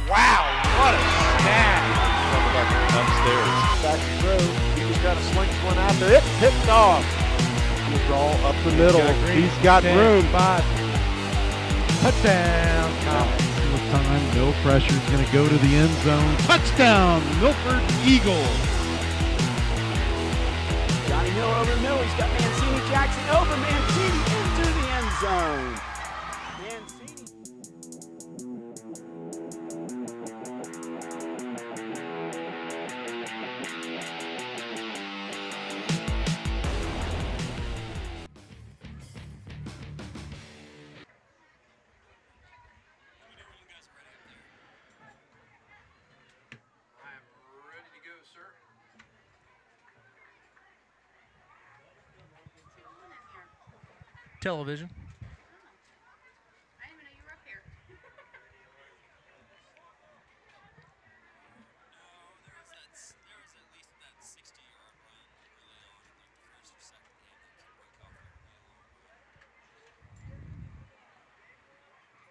Wow, what a snag. Upstairs. Back to throw. He just kind of slings one out there. It's picked off. He'll draw up the middle. He's got room. 5. Touchdown. Time, no pressure. He's going to go to the end zone. Touchdown, Milford Eagles. Johnny Hill over the middle. He's got Mancini Jackson over Mancini into the end zone. Mancini. Television. I didn't even know you were up here. There was at least that 60-yard run early on in like the first or second game that broke out for a really long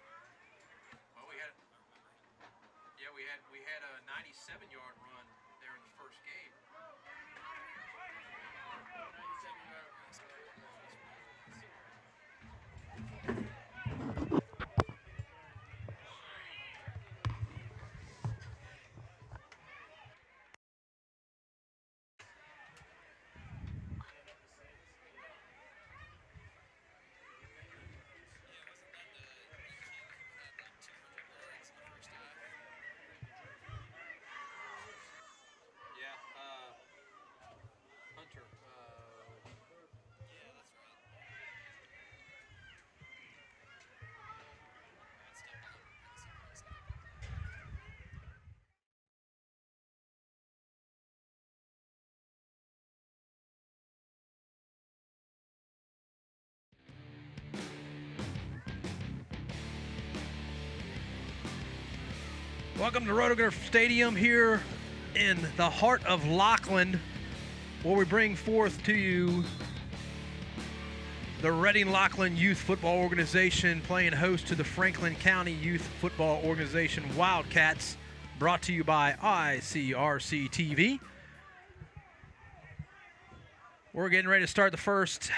run. Well, we had a 97-yard run there in the first game. Welcome to Roto Stadium here in the heart of Lockland, where we bring forth to you the Reading Lockland Youth Football Organization playing host to the Franklin County Youth Football Organization Wildcats, brought to you by ICRC-TV. We're getting ready to start the first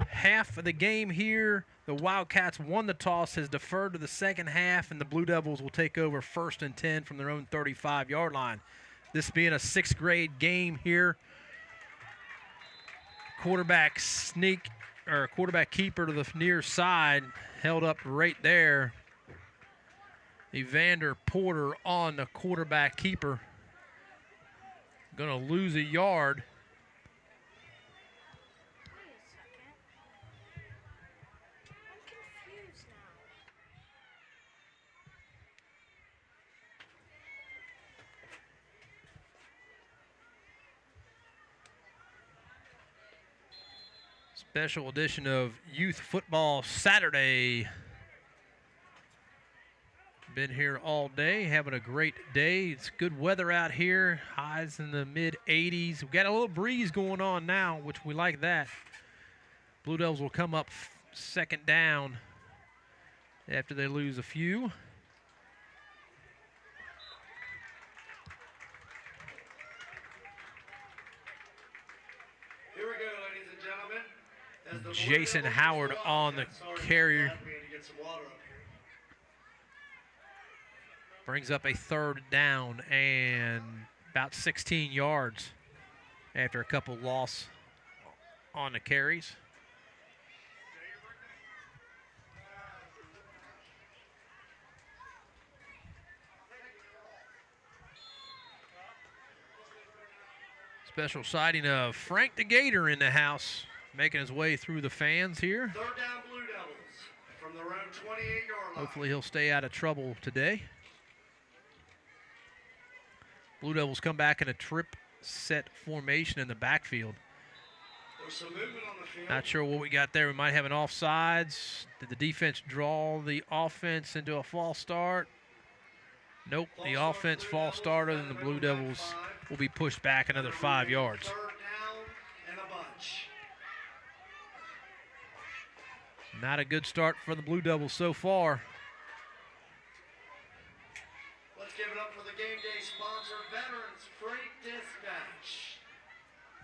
half of the game here. The Wildcats won the toss, has deferred to the second half, and the Blue Devils will take over 1st and 10 from their own 35-yard line. This being a 6th grade game here. Quarterback keeper to the near side, held up right there. Evander Porter on the quarterback keeper. Gonna lose a yard. Special edition of Youth Football Saturday. Been here all day, having a great day. It's good weather out here, highs in the mid-80s. We've got a little breeze going on now, which we like that. Blue Devils will come up second down after they lose a few. Here we go, ladies and gentlemen. Jason Howard on the carrier. Brings up a 3rd down and about 16 yards after a couple loss on the carries. Special sighting of Frank the Gator in the house, making his way through the fans here. 3rd down, Blue Devils from their own 28-yard line. Hopefully he'll stay out of trouble today. Blue Devils come back in a trip set formation in the backfield. There's some movement on the field. Not sure what we got there. We might have an offsides. Did the defense draw the offense into a false start? Nope, the offense false started, and the Blue Devils will be pushed back another 5 yards. 3rd down and a bunch. Not a good start for the Blue Devils so far. Let's get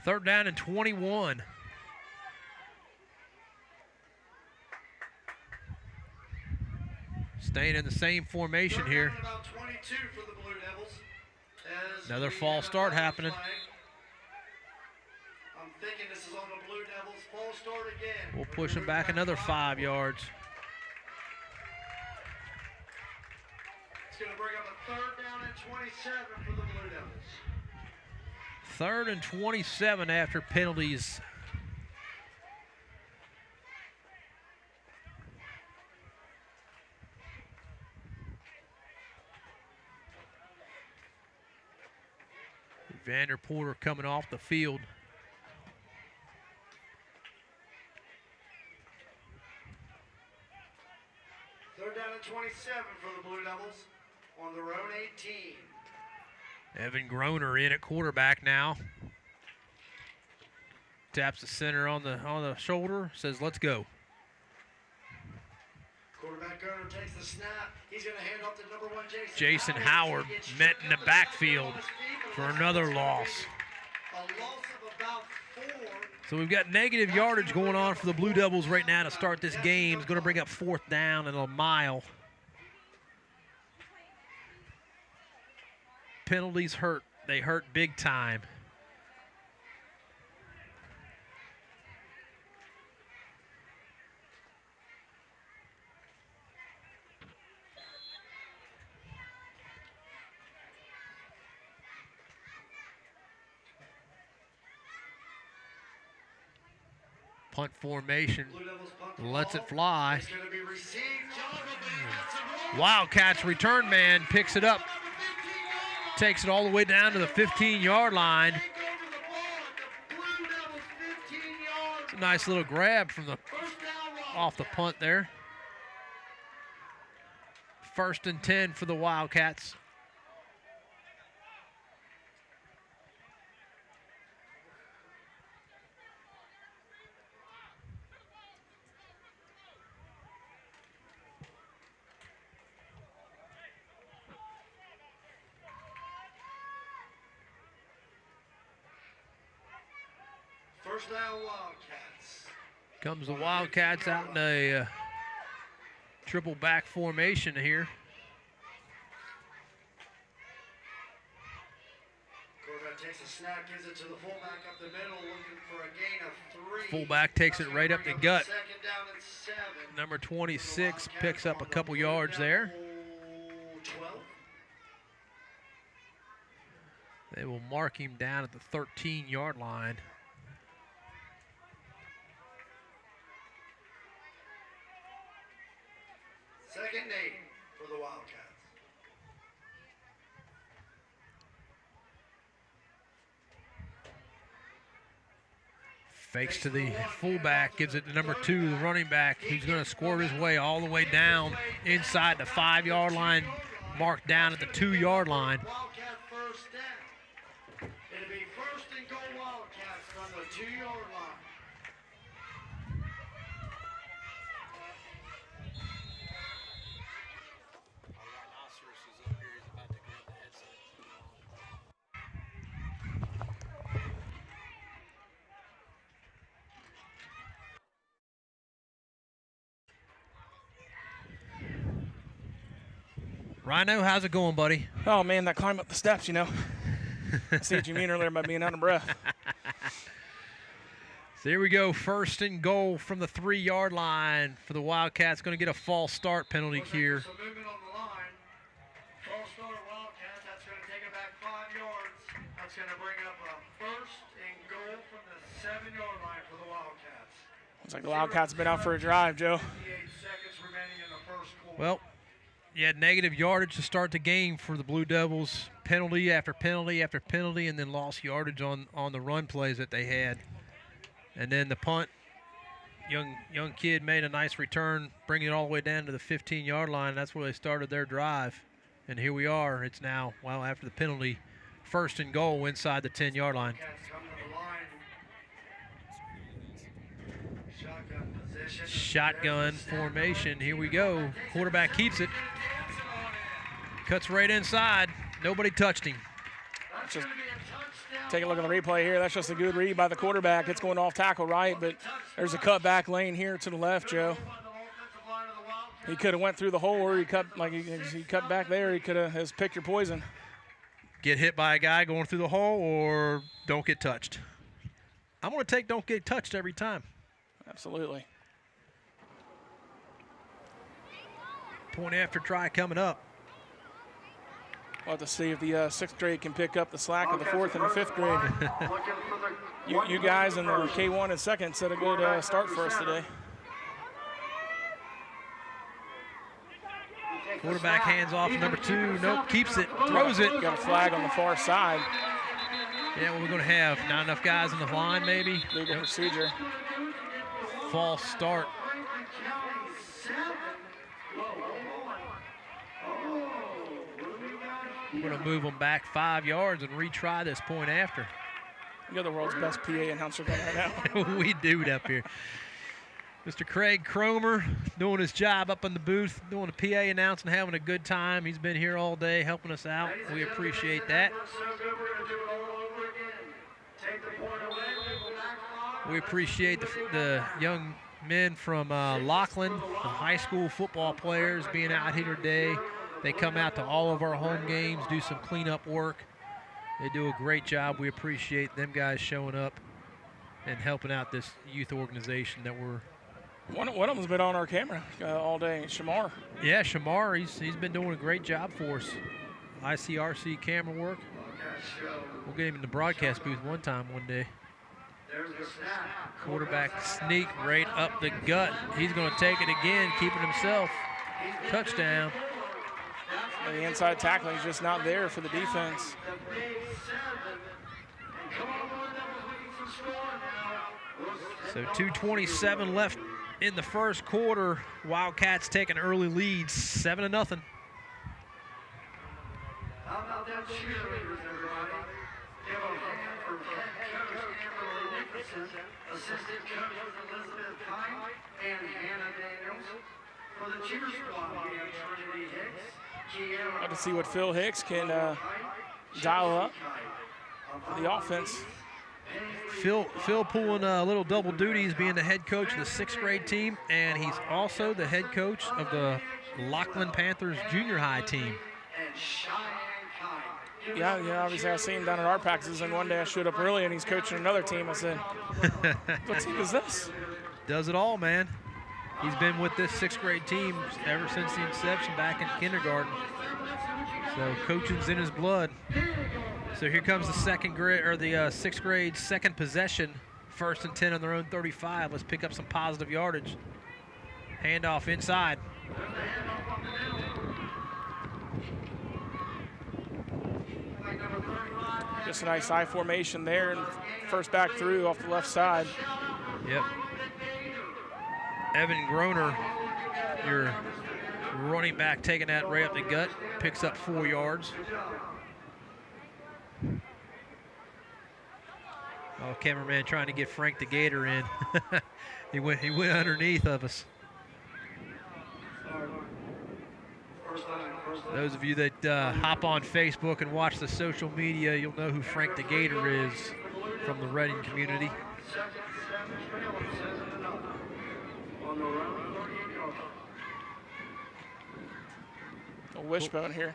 3rd down and 21. Staying in the same formation here. About 22 for the Blue Devils. As Another we false have start another happening. flag. I'm thinking this is on the Blue Devils. False start again. We'll push them back another 5 yards. It's going to bring up a 3rd down and 27 for the Blue Devils. 3rd and 27 after penalties. Vander Porter coming off the field. Third down and 27 for the Blue Devils on their own 18. Evan Groner in at quarterback now. Taps the center on the shoulder, says, let's go. Quarterback Garner takes the snap. He's going to hand off to number 1, Jason Howard met in the backfield for another loss. A loss of about 4. So we've got negative yardage going on for the Blue Devils right now to start this game. It's going to bring up 4th down and a mile. Penalties hurt. They hurt big time. Punt formation, lets it fly. Wildcats return man picks it up, takes it all the way down to the 15-yard line. It's a nice little grab from off the punt there. 1st and 10 for the Wildcats. First down, Wildcats. Comes the Wildcats out in a triple back formation here. Quarterback takes a snap, gives it to the fullback up the middle, looking for a gain of 3. Fullback takes it right up the gut. 2nd down and 7. Number 26 picks up a couple yards there. 12. They will mark him down at the 13-yard line. Second and 8 for the Wildcats. Fakes to the fullback, gives it to number 2, the running back. He's going to squirt his way all the way down inside the 5-yard line, marked down at the 2-yard line. Wildcat first down. It'll be 1st and goal Wildcats from the 2-yard line. Rhino, how's it going, buddy? Oh, man, that climb up the steps, you know. I see what you mean earlier about being out of breath. So here we go, 1st and goal from the 3-yard line for the Wildcats. Going to get a false start penalty here. Some movement on the line. False start Wildcats. That's going to take it back 5 yards. That's going to bring up a 1st and goal from the 7-yard line for the Wildcats. Looks like the Wildcats been out for a drive, Joe. 58 seconds remaining in the first quarter. Well, you had negative yardage to start the game for the Blue Devils. Penalty after penalty after penalty, and then lost yardage on the run plays that they had. And then the punt, young kid made a nice return, bringing it all the way down to the 15-yard line. That's where they started their drive. And here we are. It's now, well, after the penalty, 1st and goal inside the 10-yard line. Shotgun formation. Here we go. Quarterback keeps it. Cuts right inside. Nobody touched him. That's going to be a touchdown Take a look at the replay here. That's just a good read by the quarterback. It's going off tackle right, but there's a cut back lane here to the left, Joe. He could have went through the hole, or he cut he cut back there. He could have picked your poison. Get hit by a guy going through the hole, or don't get touched. I'm going to take don't get touched every time. Absolutely. Point after try coming up. We'll have to see if the 6th grade can pick up the slack of the 4th and the 5th grade. you guys in the K1 and 2nd set a good start for us today. Quarterback hands off number 2. Nope, keeps it, throws it. Got a flag on the far side. Yeah, what we're going to have? Not enough guys on the line, maybe? Legal procedure. False start. We're going to move them back 5 yards and retry this point after. You're the world's best PA announcer going right now. We do it up here. Mr. Craig Cromer doing his job up in the booth, doing the PA announcing, having a good time. He's been here all day helping us out. We appreciate that. We appreciate the young men from Lockland, the high school football players being out here today. They come out to all of our home games, do some cleanup work. They do a great job. We appreciate them guys showing up and helping out this youth organization that we're. One of them's been on our camera all day, Shamar. Yeah, Shamar, he's been doing a great job for us. ICRC camera work. We'll get him in the broadcast booth one day. Quarterback sneak right up the gut. He's going to take it again, keeping himself. Touchdown. The inside tackling is just not there for the defense. So 2:27 left in the first quarter. Wildcats taking early leads, 7-0. How about that cheerleaders, everybody? Give a hand for Coach Amberly Nicholson, assistant coaches Elizabeth Kite and Hannah Daniels. For the cheer squad, we have Trinity Hicks. Got to see what Phil Hicks can dial up for the offense. Phil pulling a little double duty. He's being the head coach of the 6th grade team, and he's also the head coach of the Lockland Panthers junior high team. Yeah, obviously I seen him down at our practices, and one day I showed up early and he's coaching another team. I said, what team is this? Does it all, man. He's been with this 6th grade team ever since the inception back in kindergarten. So coaching's in his blood. So here comes the 6th grade second possession. 1st and 10 on their own 35. Let's pick up some positive yardage. Handoff inside. Just a nice I formation there, and first back through off the left side. Yep. Evan Groner, your running back, taking that right up the gut, picks up 4 yards. Oh, cameraman trying to get Frank the Gator in. he went underneath of us. Those of you that hop on Facebook and watch the social media, you'll know who Frank the Gator is from the Reading community. A wishbone here.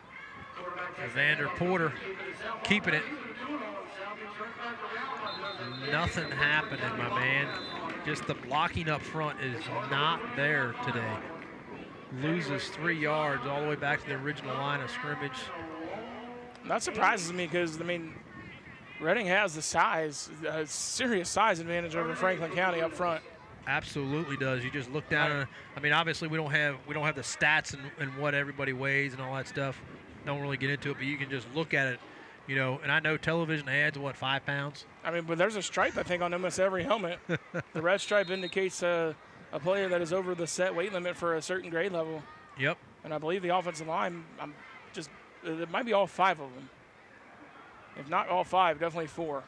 Evander Porter keeping it. Nothing happening, my man. Just the blocking up front is not there today. Loses 3 yards all the way back to the original line of scrimmage. That surprises me because, Reading has the size, a serious size advantage over Franklin County up front. Absolutely does. You just look down. Obviously we don't have the stats and what everybody weighs and all that stuff. Don't really get into it, but you can just look at it, And I know television ads, 5 pounds? But there's a stripe, I think, on almost every helmet. The red stripe indicates a player that is over the set weight limit for a certain grade level. Yep. And I believe the offensive line, it might be all 5 of them. If not all 5, definitely 4.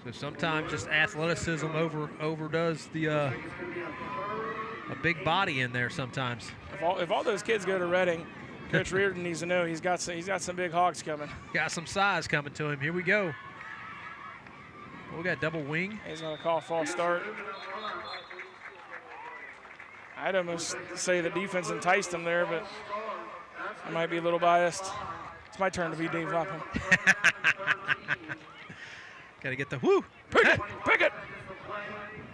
So sometimes just athleticism overdoes the a big body in there sometimes. If all those kids go to Reading, Coach Reardon needs to know he's got some big hogs coming. Got some size coming to him. Here we go. We got double wing. He's going to call false start. I'd almost say the defense enticed him there, but I might be a little biased. It's my turn to be Dave Lapham. Got to get the whoo. Pick it.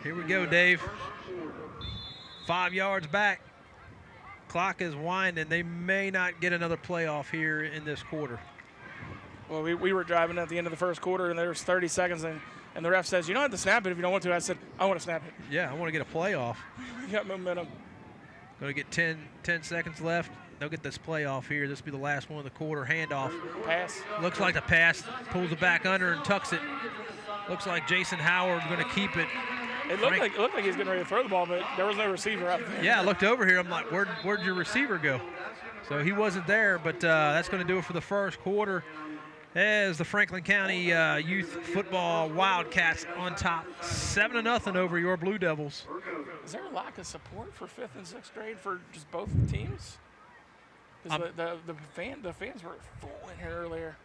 Here we go, Dave. 5 yards back. Clock is winding. They may not get another playoff here in this quarter. Well, we were driving at the end of the first quarter, and there was 30 seconds, and the ref says, you don't have to snap it if you don't want to. I said, I want to snap it. Yeah, I want to get a playoff. We got momentum. Going to get 10 seconds left. They'll get this playoff here. This will be the last one of the quarter. Handoff. Pass. Looks like the pass. Pulls it back under and tucks it. Looks like Jason Howard going to keep it. It looked like he was getting ready to throw the ball, but there was no receiver out there. Yeah, I looked over here. I'm like, where'd your receiver go? So he wasn't there, but that's going to do it for the first quarter as the Franklin County Youth Football Wildcats on top 7-0 over your Blue Devils. Is there a lack of support for 5th and 6th grade for just both teams? Because the fans were full in here earlier.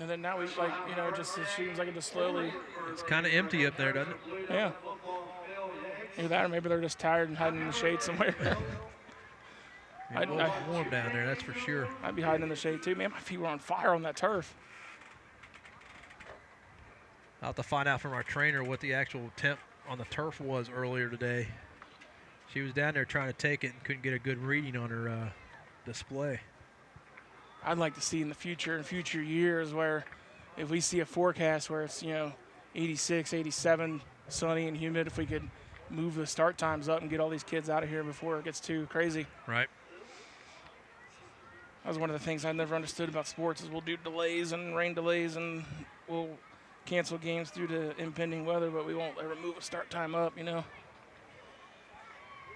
And then now it seems like it just slowly. It's kind of empty up there, doesn't it? Yeah. Either that or maybe they're just tired and hiding in the shade somewhere. It's warm down there, that's for sure. I'd be hiding in the shade too. Man, my feet were on fire on that turf. I'll have to find out from our trainer what the actual temp on the turf was earlier today. She was down there trying to take it and couldn't get a good reading on her display. I'd like to see in future years where if we see a forecast where it's 86, 87, sunny and humid, if we could move the start times up and get all these kids out of here before it gets too crazy. Right. That was one of the things I never understood about sports is we'll do delays and rain delays and we'll cancel games due to impending weather, but we won't ever move a start time up,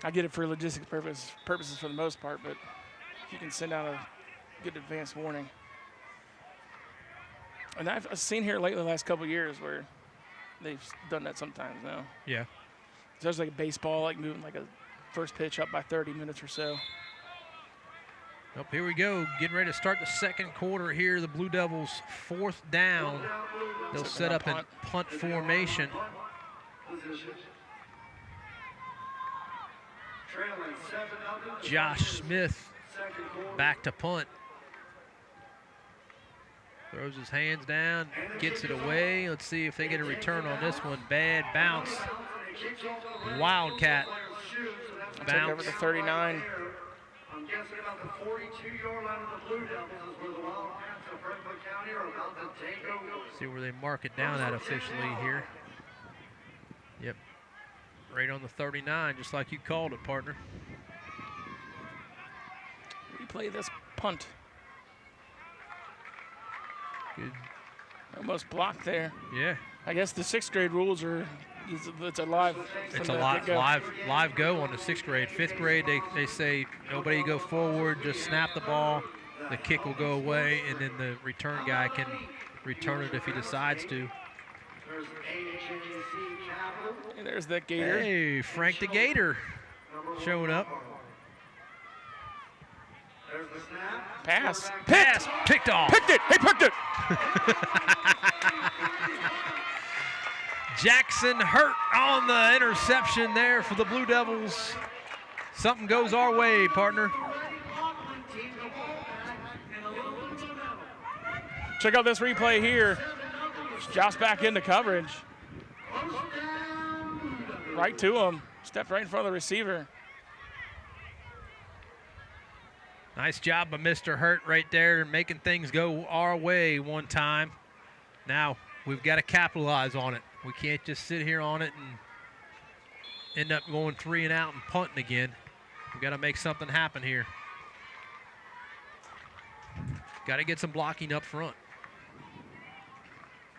I get it for logistics purposes for the most part, but if you can send out a good advance warning. And I've seen here lately the last couple of years where they've done that sometimes now. Yeah. So there's like a baseball, like moving like a first pitch up by 30 minutes or so. Well, here we go. Getting ready to start the second quarter here. The Blue Devils 4th down. They'll set up in punt formation. Josh Smith back to punt. Throws his hands down, gets it away. Let's see if they get a return on this one. Bad bounce. Wildcat Take bounce. over to 39. I'm guessing about the 42-yard line of the Blue Devils is where the Wildcats of Franklin County are about to take over. See where they mark it down at officially here. Yep. Right on the 39, just like you called it, partner. Replay this punt. Good. Almost blocked there. Yeah. I guess the 6th grade rules are it's a live. It's a live go on the 6th grade. 5th grade, they say nobody go forward, just snap the ball. The kick will go away, and then the return guy can return it if he decides to. And there's that Gator. Hey, Frank the Gator showing up. Pass. Pass. Picked off. Picked it. He picked it. Jackson Hurt on the interception there for the Blue Devils. Something goes our way, partner. Check out this replay here. Josh back into coverage. Right to him. Stepped right in front of the receiver. Nice job by Mr. Hurt right there, making things go our way one time. Now, we've got to capitalize on it. We can't just sit here on it and end up going 3 and out and punting again. We've got to make something happen here. Got to get some blocking up front.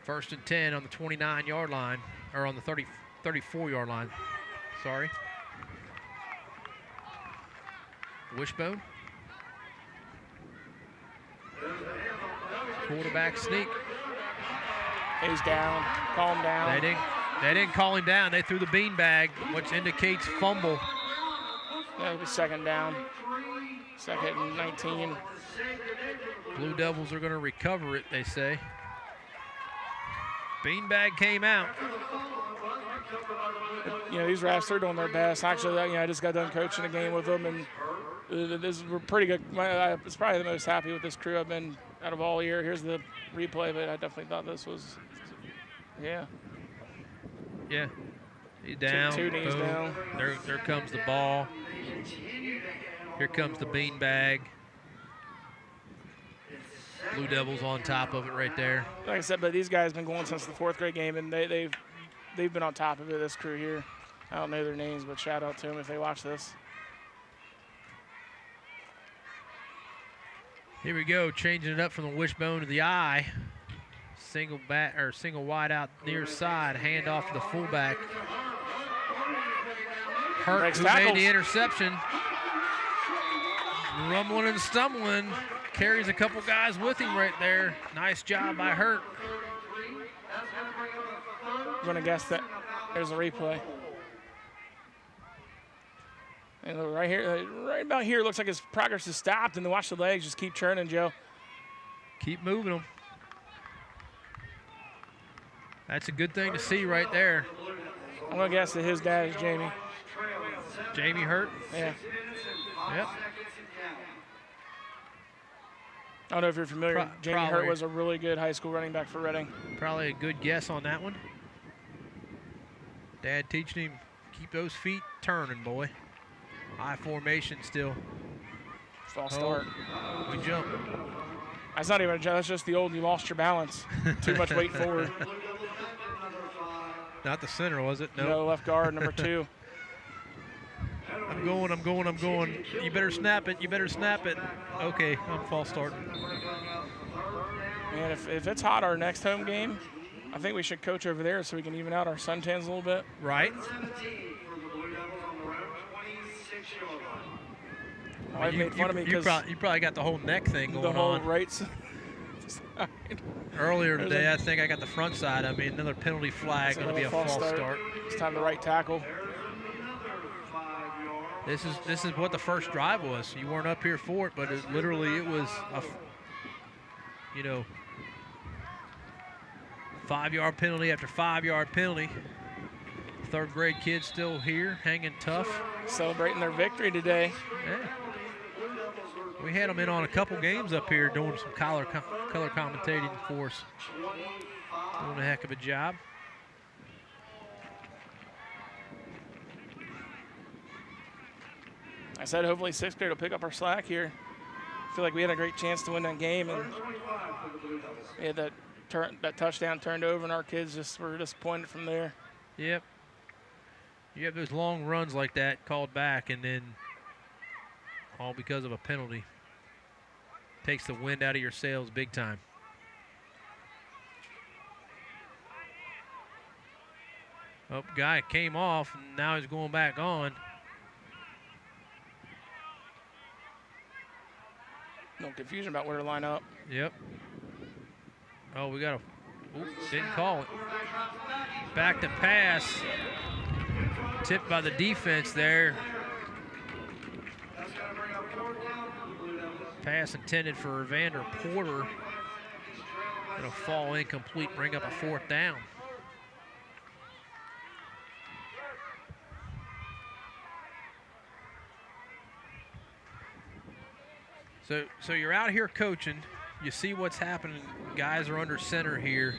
1st and 10 on the 29-yard line, or on the 34-yard line. Sorry. Wishbone. Quarterback sneak. He's down. Calm down. They didn't call him down. They threw the beanbag, which indicates fumble. That'll be second down. Second and 19. Blue Devils are going to recover it, they say. Beanbag came out. You know, these refs, they're doing their best. Actually, I just got done we're with them, and we're pretty good. It's probably the most happy with this crew I've been out of all year. Here's the replay, but I definitely thought this was, yeah. Yeah. He's down. Two knees down. There comes the ball. Here comes the beanbag. Blue Devils on top of it right there. Like I said, but these guys have been going since the 4th grade game, and they've been on top of it, this crew here. I don't know their names, but shout out to them if they watch this. Here we go, changing it up from the wishbone to the eye. Single wide out near side, hand off to the fullback. Hurt, who made the interception. Rumbling and stumbling. Carries a couple guys with him right there. Nice job by Hurt. I'm going to guess that there's a replay. And right here, right about here, looks like his progress has stopped, and then watch the legs just keep churning, Joe. Keep moving them. That's a good thing to see right there. I'm going to guess that his dad is Jamie. Jamie Hurt? Yeah. Yep. I don't know if you're familiar. Jamie probably. Hurt was a really good high school running back for Reading. Probably a good guess on that one. Dad teaching him, keep those feet turning, boy. High formation still. False start. We jump. That's not even a jump. That's just the old you lost your balance. Too much weight forward. Not the center, was it? No, left guard, number 2. I'm going. You better snap it. Okay, I'm false starting. Man, if it's hot our next home game, I think we should coach over there so we can even out our suntans a little bit. Right. I've made fun of me because you probably got the whole neck thing going on. The whole right side. Earlier today, I think I got the front side. I mean, another penalty flag, going to be a false start. It's time to right tackle. This is what the first drive was. You weren't up here for it, but it was a 5-yard penalty after 5-yard penalty. 3rd grade kids still here, hanging tough. Celebrating their victory today. Yeah. We had them in on a couple games up here doing some color commentating for us. Doing a heck of a job. I said hopefully 6th grade will pick up our slack here. I feel like we had a great chance to win that game, and we had that touchdown turned over, and our kids just were disappointed from there. Yep. You have those long runs like that called back, and then all because of a penalty. Takes the wind out of your sails big time. Oh, guy came off, and now he's going back on. No confusion about where to line up. Yep. Oh, we got didn't call it. Back to pass. Tipped by the defense there. Pass intended for Vander Porter. It'll fall incomplete, bring up a 4th down. So you're out here coaching. You see what's happening. Guys are under center here.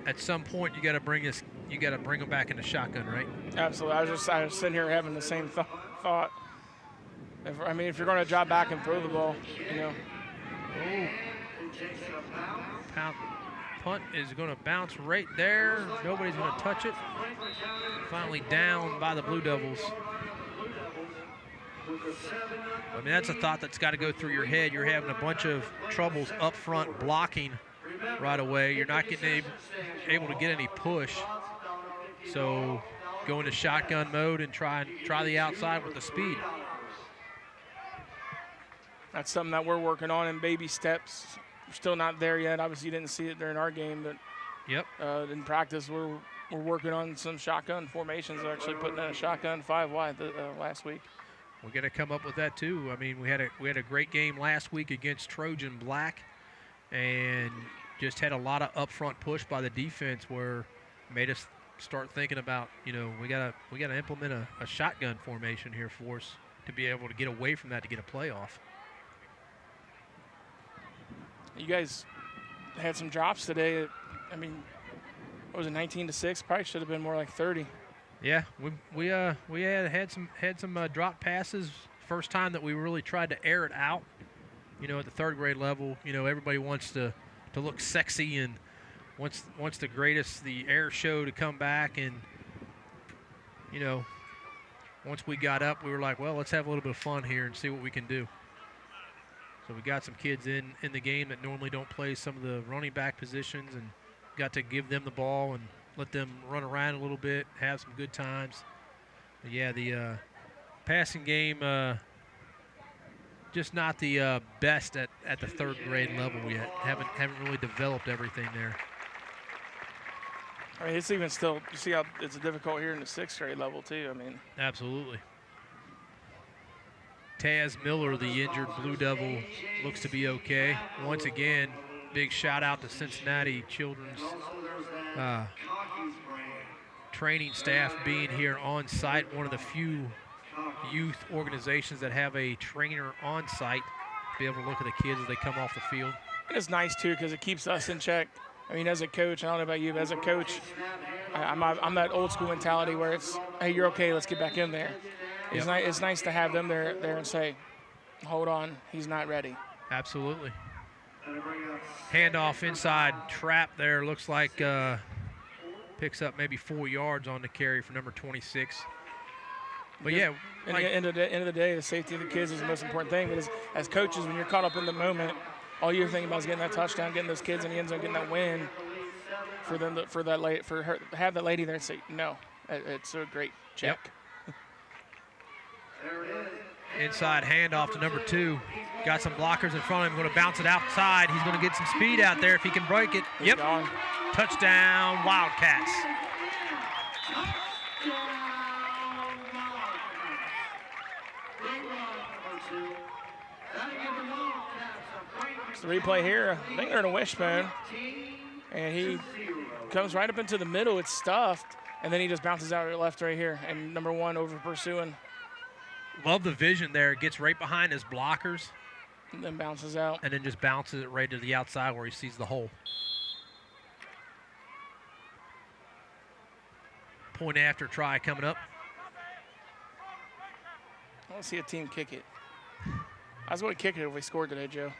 At some point, you got to bring them back in the shotgun, right? Absolutely. I was sitting here having the same thought. If you're going to drop back and throw the ball, Punt is going to bounce right there. Nobody's going to touch it. Finally down by the Blue Devils. I mean, that's a thought that's got to go through your head. You're having a bunch of troubles up front blocking right away. You're not getting able to get any push. So go into shotgun mode and try the outside with the speed. That's something that we're working on in baby steps. We're still not there yet. Obviously, you didn't see it during our game, but yep. In practice, we're working on some shotgun formations. We're actually putting in a shotgun 5 wide last week. we're going to come up with that too. I mean, we had a great game last week against Trojan Black, and just had a lot of upfront push by the defense where made us start thinking about, we gotta implement a shotgun formation here for us to be able to get away from that to get a playoff. You guys had some drops today. I mean, what was it, 19-6? Probably should have been more like 30. Yeah, we had some drop passes. First time that we really tried to air it out. At the third grade level, everybody wants to look sexy and wants the air show to come back. And once we got up, we were like, well, let's have a little bit of fun here and see what we can do. So we got some kids in the game that normally don't play some of the running back positions, and got to give them the ball and let them run around a little bit, have some good times. But yeah, the passing game, just not the best at the third grade level yet. Haven't really developed everything there. I mean, it's even still, you see how it's difficult here in the 6th grade level too. I mean, absolutely. Taz Miller, the injured Blue Devil, looks to be okay. Once again, big shout out to Cincinnati Children's training staff being here on site. One of the few youth organizations that have a trainer on site to be able to look at the kids as they come off the field. And it's nice too because it keeps us in check. I mean, as a coach, I don't know about you, but as a coach, I'm that old school mentality where it's, hey, you're okay, let's get back in there. It's nice to have them there and say, hold on, he's not ready. Absolutely. Handoff inside, trap there. Looks like picks up maybe 4 yards on the carry for number 26. But yeah, at the end of the day, the safety of the kids is the most important thing. But as coaches, when you're caught up in the moment, all you're thinking about is getting that touchdown, getting those kids in the end zone, getting that win. For them, have that lady there and say, no, it's a great check. Yep. Inside handoff to number 2. Got some blockers in front of him. Going to bounce it outside. He's going to get some speed out there if he can break it. Yep. Touchdown, Wildcats. It's the replay here. I think they're in a wishbone. And he comes right up into the middle. It's stuffed. And then he just bounces out left right here. And number 1 over pursuing. Love the vision there. Gets right behind his blockers. And then bounces out. And then just bounces it right to the outside where he sees the hole. Point after try coming up. I want to see a team kick it. I was going to kick it if we scored today, Joe.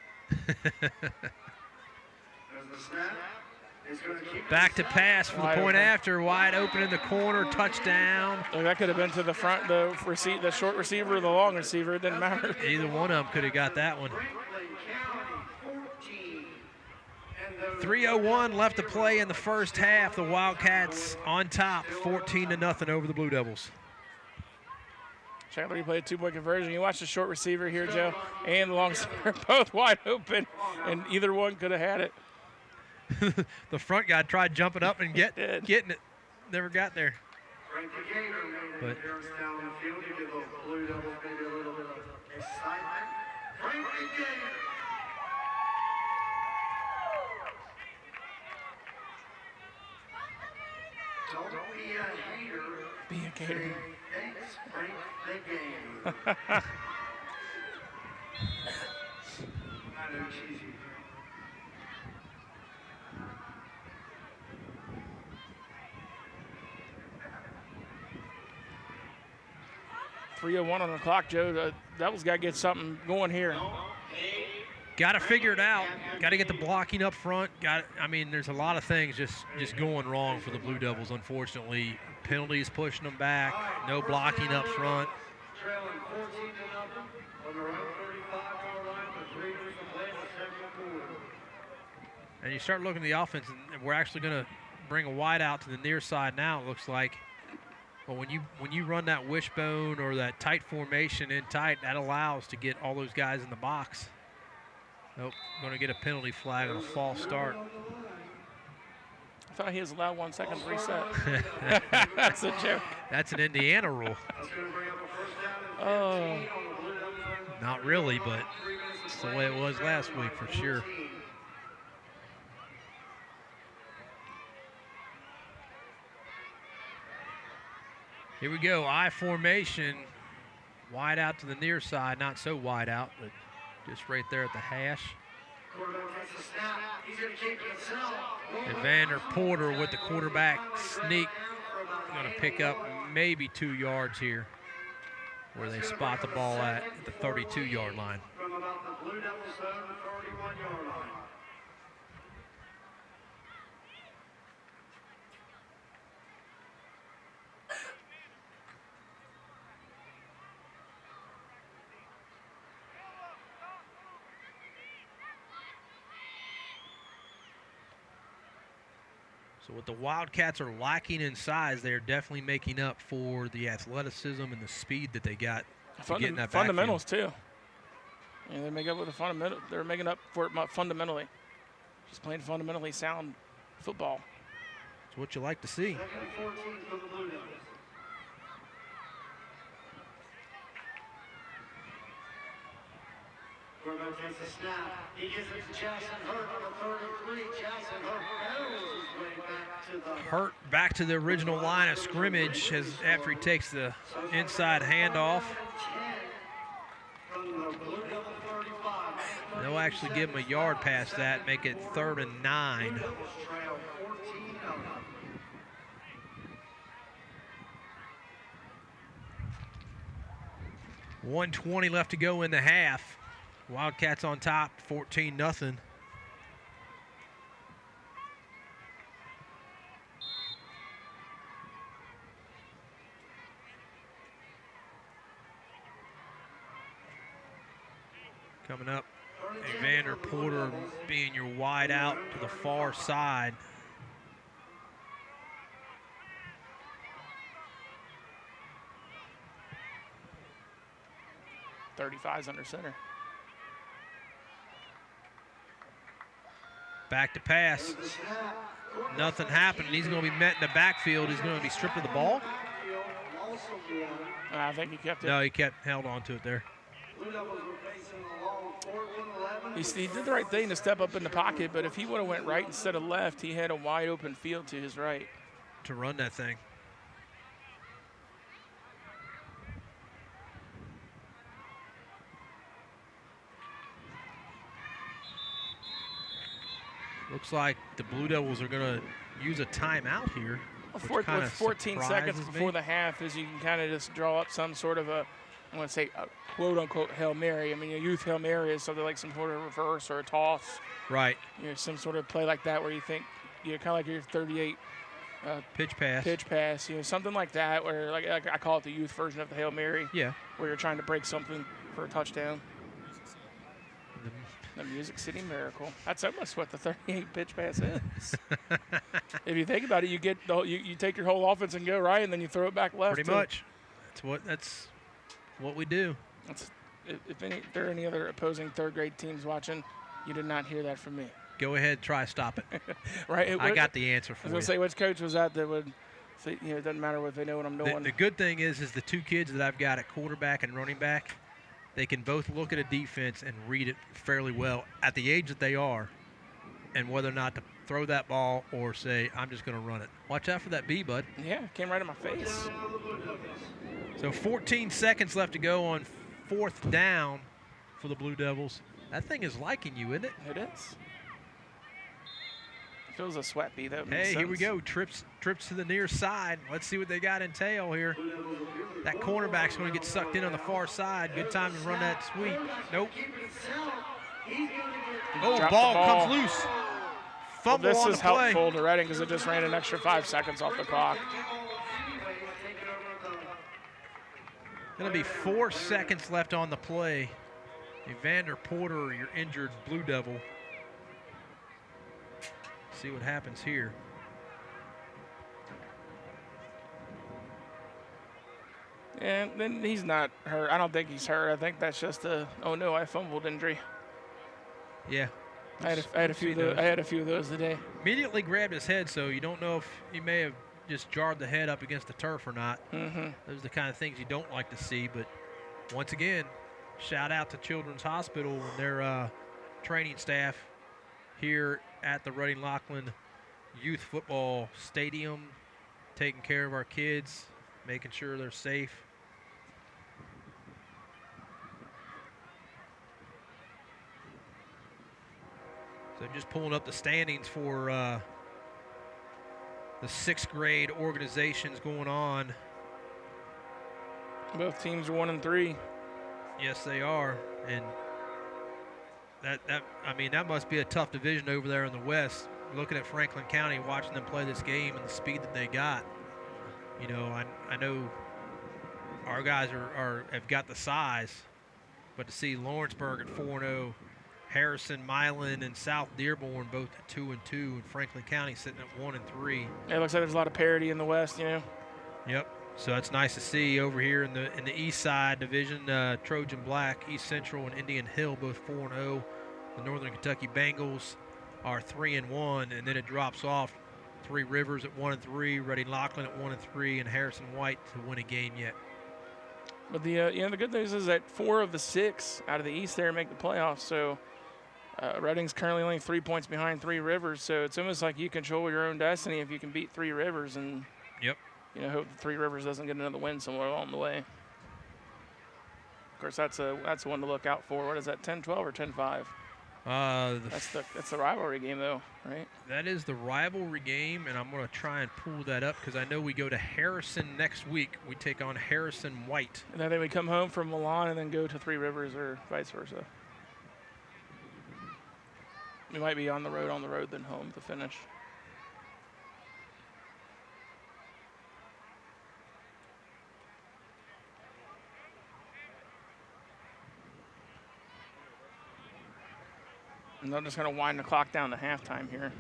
Back to pass for the point after. Wide open in the corner. Touchdown. Well, that could have been to the front, the short receiver or the long receiver. It didn't matter. Either one of them could have got that one. 3:01 left to play in the first half. The Wildcats on top, 14-0 over the Blue Devils. Check out the replay, 2-point conversion. You watch the short receiver here, Joe, and the long receiver, both wide open, and either one could have had it. The front guy tried jumping up and getting it. Never got there. But don't be a hater. Be a hater. Frank the game. I know cheesy. 3:01 on the clock, Joe. The Devils got to get something going here. got to figure it out. Got to get the blocking up front. I mean, there's a lot of things just going wrong for the Blue Devils, unfortunately. Penalties pushing them back. No blocking up front. Trailing 14-0 on their own 35-yard line with 3 minutes to play in the second quarter. And you start looking at the offense, and we're actually going to bring a wide out to the near side now, it looks like. But when you run that wishbone or that tight formation in tight, that allows to get all those guys in the box. Nope, going to get a penalty flag on a false start. I thought he was allowed 1 second to reset. That's a joke. That's an Indiana rule. That's going to bring up a first down and Oh. Not really, but it's the way it was last week for sure. Here we go, I formation. Wide out to the near side, not so wide out, but just right there at the hash. Evander Porter with the quarterback sneak. Going to pick up maybe 2 yards here where they spot the ball at the 32-yard line. From about the Blue Devils' 31-yard line. So what the Wildcats are lacking in size, they're definitely making up for the athleticism and the speed that they got to get in that fundamentals too. Yeah, they make up with the fundamental. They're making up for it fundamentally. Just playing fundamentally sound football. It's what you like to see. 2nd and 14 for the Blue Devils. Quarterback takes a snap. He gives it to Jackson Hurt on the 33. Jackson Hurt barrels his way back to the Hurt back to the original line of scrimmage as after he takes the inside handoff. from the Blue Devil 35. They'll actually give him a yard past that, make it 3rd and 9. Blue Devils trail 14-0. 1:20 left to go in the half. Wildcats on top, 14-0. Coming up, Evander Porter being your wide out to the far side. .35's under center. Back to pass. Nothing happened. He's going to be met in the backfield. He's going to be stripped of the ball. I think he kept it. No, he held on to it there. He did the right thing to step up in the pocket, but if he would have went right instead of left, he had a wide open field to his right. To run that thing. Looks like the Blue Devils are going to use a timeout here. With 14 seconds before the half, is you can kind of just draw up some sort of a, I want to say, a quote-unquote Hail Mary. I mean, a youth Hail Mary is something like some sort of reverse or a toss. Right. You know, some sort of play like that where you think, you know, kind of like your 38 pitch pass. You know, something like that where, like I call it the youth version of the Hail Mary. Yeah. Where you're trying to break something for a touchdown. The Music City Miracle. That's almost what the 38 pitch pass is. If you think about it, you get you take your whole offense and go right, and then you throw it back left. Pretty much. That's what we do. If there are any other opposing third-grade teams watching, you did not hear that from me. Go ahead, try stop it. Right. I got the answer for you. I was going to say, which coach was that would say, you know, it doesn't matter what they know what I'm doing. The good thing is the two kids that I've got at quarterback and running back, they can both look at a defense and read it fairly well at the age that they are, and whether or not to throw that ball or say, I'm just going to run it. Watch out for that B, bud. Yeah, it came right in my face. So 14 seconds left to go on 4th down for the Blue Devils. That thing is liking you, isn't it? It is. Feels a sweat bee, though. Hey, here we go. Trips to the near side. Let's see what they got in tail here. That cornerback's going to get sucked in on the far side. Good time to run that sweep. Nope. Oh, ball comes loose. Fumble this on is the play. helpful to Reading because it just ran an extra 5 seconds off the clock. Going to be 4 seconds left on the play. Evander Porter, your injured Blue Devil. See what happens here. And then he's not hurt. I don't think he's hurt. I think that's just a, oh no, I fumbled injury. Yeah. I had a few of those today. Immediately grabbed his head, so you don't know if he may have just jarred the head up against the turf or not. Mm-hmm. Those are the kind of things you don't like to see, but once again, shout out to Children's Hospital and their training staff here at the Reading Lockland Youth Football Stadium, taking care of our kids, making sure they're safe. So just pulling up the standings for the 6th grade organizations going on. Both teams are 1-3. Yes, they are, and that must be a tough division over there in the West. Looking at Franklin County, watching them play this game and the speed that they got. You know, I know our guys have got the size, but to see Lawrenceburg at 4-0, Harrison, Milan, and South Dearborn both at 2-2, and Franklin County sitting at 1-3. Yeah, it looks like there's a lot of parity in the West, you know. Yep. So that's nice to see over here in the East Side division. Trojan Black, East Central, and Indian Hill both 4-0. The Northern Kentucky Bengals are 3-1, and then it drops off. Three Rivers at 1-3, Reading Lockland at 1-3, and Harrison White to win a game yet. But the good news is that 4 of the 6 out of the East there make the playoffs. So Reading's currently only 3 points behind Three Rivers. So it's almost like you control your own destiny if you can beat Three Rivers and hope the Three Rivers doesn't get another win somewhere along the way. Of course, that's one to look out for. What is that? 10-12 or 10-5? That's the rivalry game, though, right? That is the rivalry game, and I'm going to try and pull that up because I know we go to Harrison next week. We take on Harrison White. And then we come home from Milan and then go to Three Rivers, or vice versa. We might be on the road, then home to finish. And they're just going to wind the clock down to halftime here.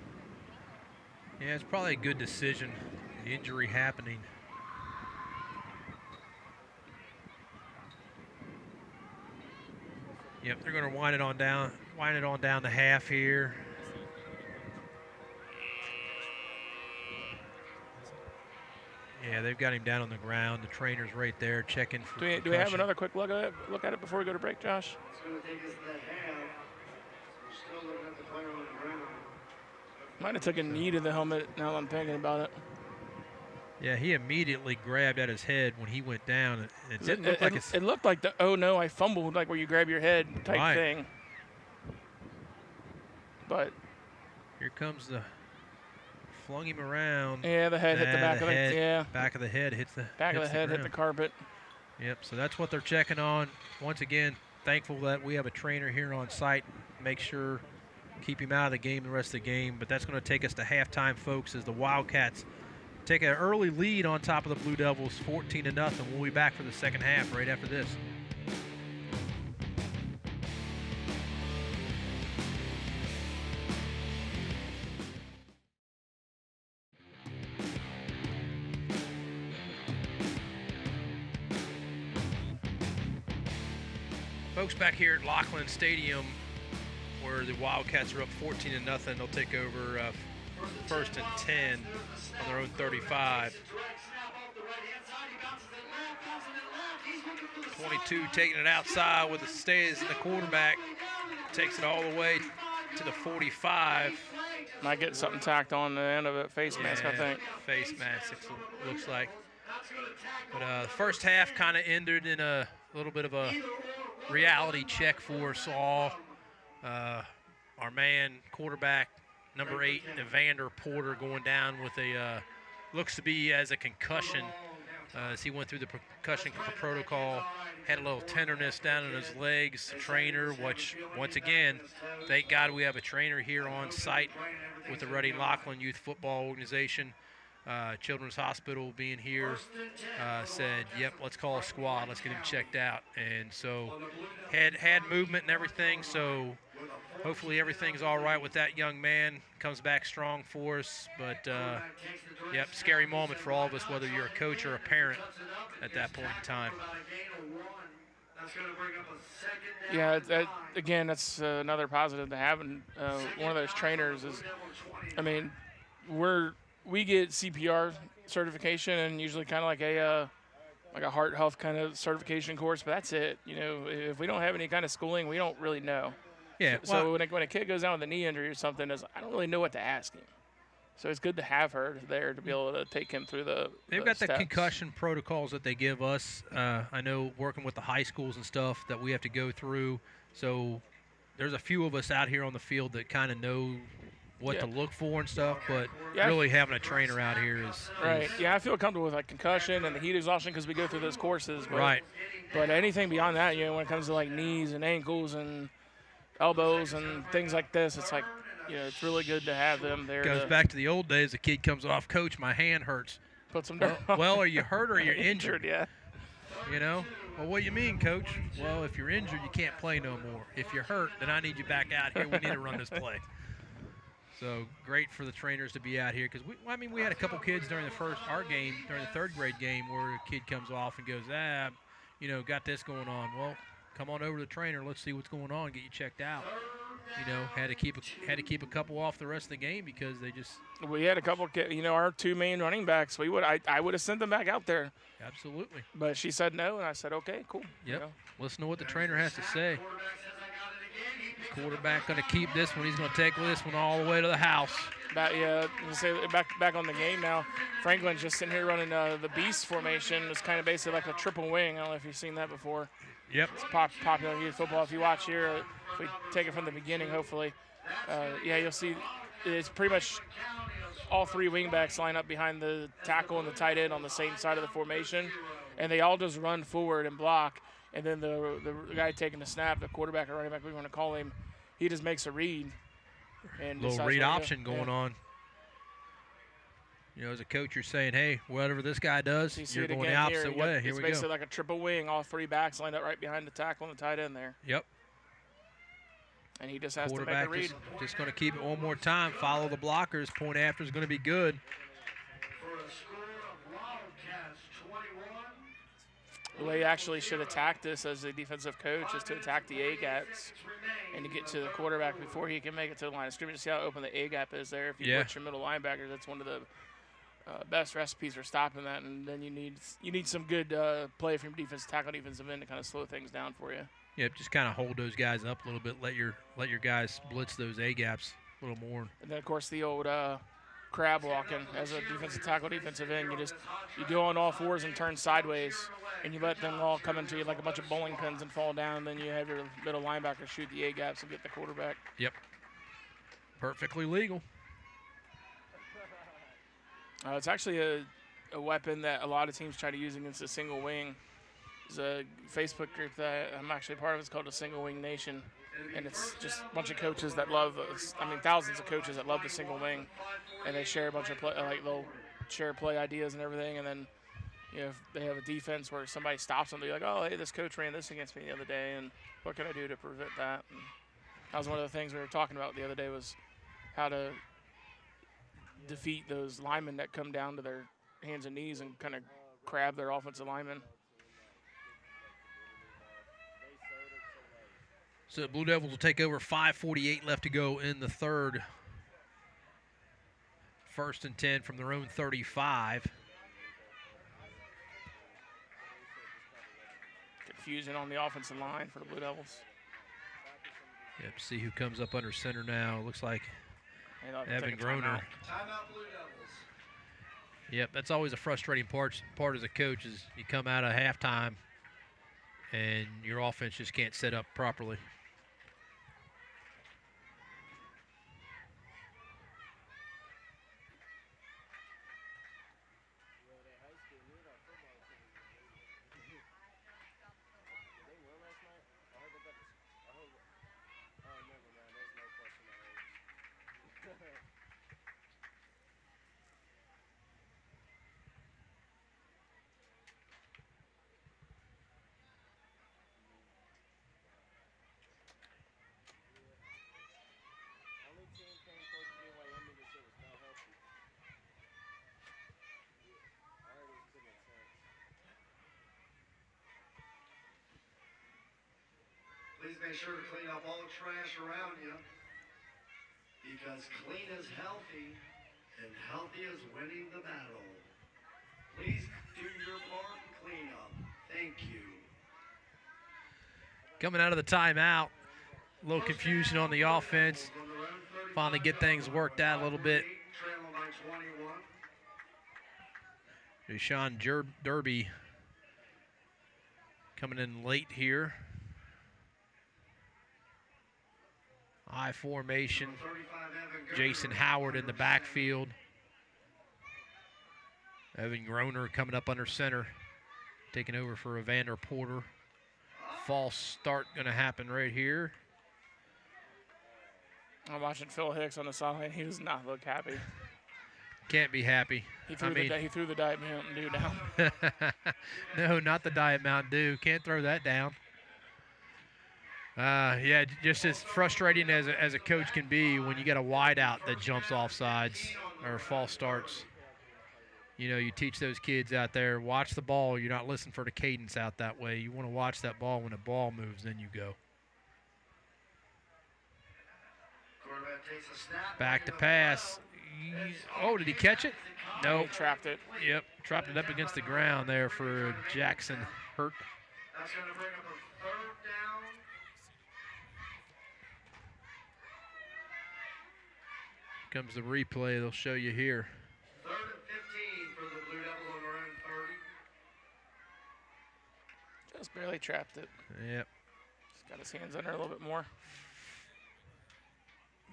Yeah, it's probably a good decision. The injury happening. Yep, they're going to wind it on down to half here. Yeah, they've got him down on the ground. The trainer's right there checking for concussion. Do we have another quick look at it before we go to break, Josh? It's going to take us to that half. We're still looking at the player on the ground. Might have took a knee to the helmet now that I'm thinking about it. Yeah, he immediately grabbed at his head when he went down. It looked like the "oh no, I fumbled," like where you grab your head type thing. But here comes flung him around. Yeah, the head hit the back of the head. Back of the head hits the back of the head hit the carpet. Yep. So that's what they're checking on. Once again, thankful that we have a trainer here on site. Make sure keep him out of the game the rest of the game. But that's going to take us to halftime, folks, as the Wildcats take an early lead on top of the Blue Devils, 14-0. We'll be back for the second half right after this. Folks, back here at Lockland Stadium, where the Wildcats are up 14-0, they'll take over first and 10 on their own 35. 22 taking it outside with the stays in the quarterback. Takes it all the way to the 45. Might get something tacked on the end of it. Face mask, I think. Face mask, it looks like. But the first half kind of ended in a little bit of a reality check for us all. Our man, quarterback, number 8, Evander Porter, going down with a, looks to be as a concussion. As he went through the concussion protocol, had a little tenderness down in his legs. The trainer, which, once again, thank God we have a trainer here on site with the Reading Lockland Youth Football Organization. Children's Hospital being here said, yep, let's call a squad. Let's get him checked out. And so had movement and everything. So hopefully everything's all right with that young man. Comes back strong for us. But, yep, scary moment for all of us, whether you're a coach or a parent at that point in time. Yeah, again, that's another positive to have. And one of those trainers is, I mean, we get CPR certification and usually kind of like a like a heart health kind of certification course, but that's it. You know, if we don't have any kind of schooling, we don't really know. Yeah. So when a kid goes down with a knee injury or something, I don't really know what to ask him. So it's good to have her there to be able to take him through the They've got the steps. concussion protocols that they give us. I know working with the high schools and stuff that we have to go through. So there's a few of us out here on the field that kind of know what to look for and stuff, but really having a trainer out here is right. Yeah, I feel comfortable with like concussion and the heat exhaustion because we go through those courses. But, right. But anything beyond that, you know, when it comes to like knees and ankles and elbows and things like this, it's like, you know, it's really good to have them there. Goes back to the old days. The kid comes off, coach, my hand hurts. Put some dirt. Well, are you hurt or you're injured? Yeah. You know? Well, what do you mean, coach? Well, if you're injured, you can't play no more. If you're hurt, then I need you back out here. We need to run this play. So great for the trainers to be out here because we had a couple kids during our game, during the third grade game, where a kid comes off and goes, you know, got this going on. Well, come on over to the trainer. Let's see what's going on. Get you checked out. You know, had to keep a couple off the rest of the game because they just. We had a couple kids. You know, our two main running backs. I would have sent them back out there. Absolutely. But she said no, and I said okay, cool. Yep. You know? Listen to what the trainer has to say. Quarterback going to keep this one. He's going to take this one all the way to the house. Back on the game now. Franklin's just sitting here running the beast formation. It's kind of basically like a triple wing. I don't know if you've seen that before. Yep. It's popular in youth football. If you watch here, if we take it from the beginning, hopefully, you'll see it's pretty much all three wingbacks line up behind the tackle and the tight end on the same side of the formation, and they all just run forward and block. And then the guy taking the snap, the quarterback or running back, we want to call him, he just makes a read. And little read option going on. You know, as a coach, you're saying, hey, whatever this guy does, you're going the opposite way. Here we go. It's basically like a triple wing. All three backs lined up right behind the tackle and the tight end there. Yep. And he just has to make a read. Just going to keep it one more time. Follow the blockers. Point after is going to be good. For a score of Wildcats 21. The way you actually should attack this as a defensive coach is to attack the A-gaps and to get to the quarterback before he can make it to the line of scrimmage. See how open the A-gap is there. If you put your middle linebacker, that's one of the best recipes for stopping that. And then you need some good play from defensive tackle, defensive end to kind of slow things down for you. Yep, just kind of hold those guys up a little bit. Let your guys blitz those A-gaps a little more. And then, of course, the old crab walking as a defensive tackle, defensive end. You go on all fours and turn sideways, and you let them all come into you like a bunch of bowling pins and fall down. And then you have your middle linebacker shoot the A-gaps and get the quarterback. Yep. Perfectly legal. It's actually a weapon that a lot of teams try to use against a single wing. There's a Facebook group that I'm actually part of. It's called the Single Wing Nation. And it's just a bunch of coaches that thousands of coaches that love the single wing. And they share a bunch of they'll share play ideas and everything. And then, you know, if they have a defense where somebody stops them, they're like, oh, hey, this coach ran this against me the other day, and what can I do to prevent that? And that was one of the things we were talking about the other day was how to defeat those linemen that come down to their hands and knees and kind of crab their offensive linemen. So the Blue Devils will take over. 5:48 left to go in the third. 1st and 10 from their own 35. Confusion on the offensive line for the Blue Devils. Yep, see who comes up under center now. Looks like Evan Groner. Timeout, Blue Devils. Yep, that's always a frustrating part as a coach is you come out of halftime and your offense just can't set up properly. Please make sure to clean up all the trash around you, because clean is healthy, and healthy is winning the battle. Please do your part and clean up. Coming out of the timeout, a little confusion on the offense. Finally get things worked out a little bit. Deshaun Derby coming in late here. I formation. Jason Howard in the backfield. Evan Groner coming up under center, taking over for Evander Porter. False start going to happen right here. I'm watching Phil Hicks on the sideline. He does not look happy. Can't be happy. He threw the Diet Mountain Dew down. No, not the Diet Mountain Dew. Can't throw that down. Yeah, just as frustrating as a coach can be when you get a wideout that jumps off sides or false starts. You know, you teach those kids out there, watch the ball. You're not listening for the cadence out that way. You want to watch that ball. When the ball moves, then you go. Back to pass. Oh, did he catch it? No. He trapped it. Yep, trapped it up against the ground there for Jackson Hurt. That's going to bring up a third down. Comes the replay. They'll show you here. 3rd and 15 for the Blue Devils on their own 30. Just barely trapped it. Yep. Just got his hands under a little bit more.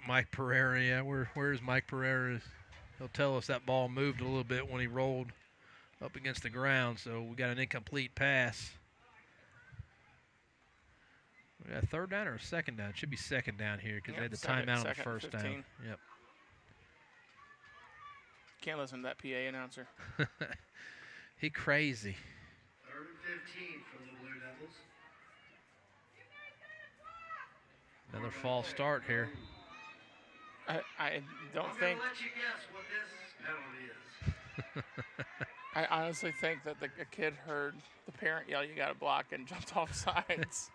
Mike Pereira, yeah. Where's Mike Pereira? He'll tell us that ball moved a little bit when he rolled up against the ground, so we got an incomplete pass. We got a third down or a second down? It should be second down here because they had the timeout on the first down. Yep. Can't listen to that PA announcer. He crazy. 3rd and 15 for the Blue Devils. Another false start here. I don't I'm think. gonna let you guess what this penalty is. I honestly think that a kid heard the parent yell, "You got to block," and jumped off sides.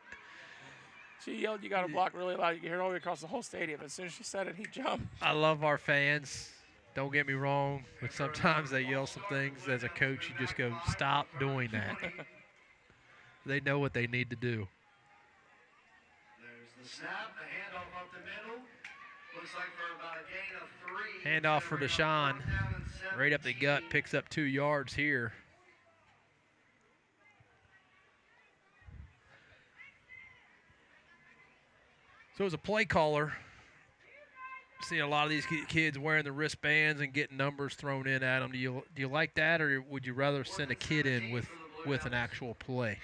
She yelled, "You got to block," really loud. You could hear it all the way across the whole stadium. As soon as she said it, he jumped. I love our fans. Don't get me wrong, but sometimes they yell some things. As a coach, you just go, stop doing that. They know what they need to do. There's the snap, the handoff up the middle. Looks like for about a gain of 3. Handoff for Deshaun. Right up the gut, picks up 2 yards here. So as a play caller, seeing a lot of these kids wearing the wristbands and getting numbers thrown in at them. Do you like that, or would you rather send a kid in with an actual play?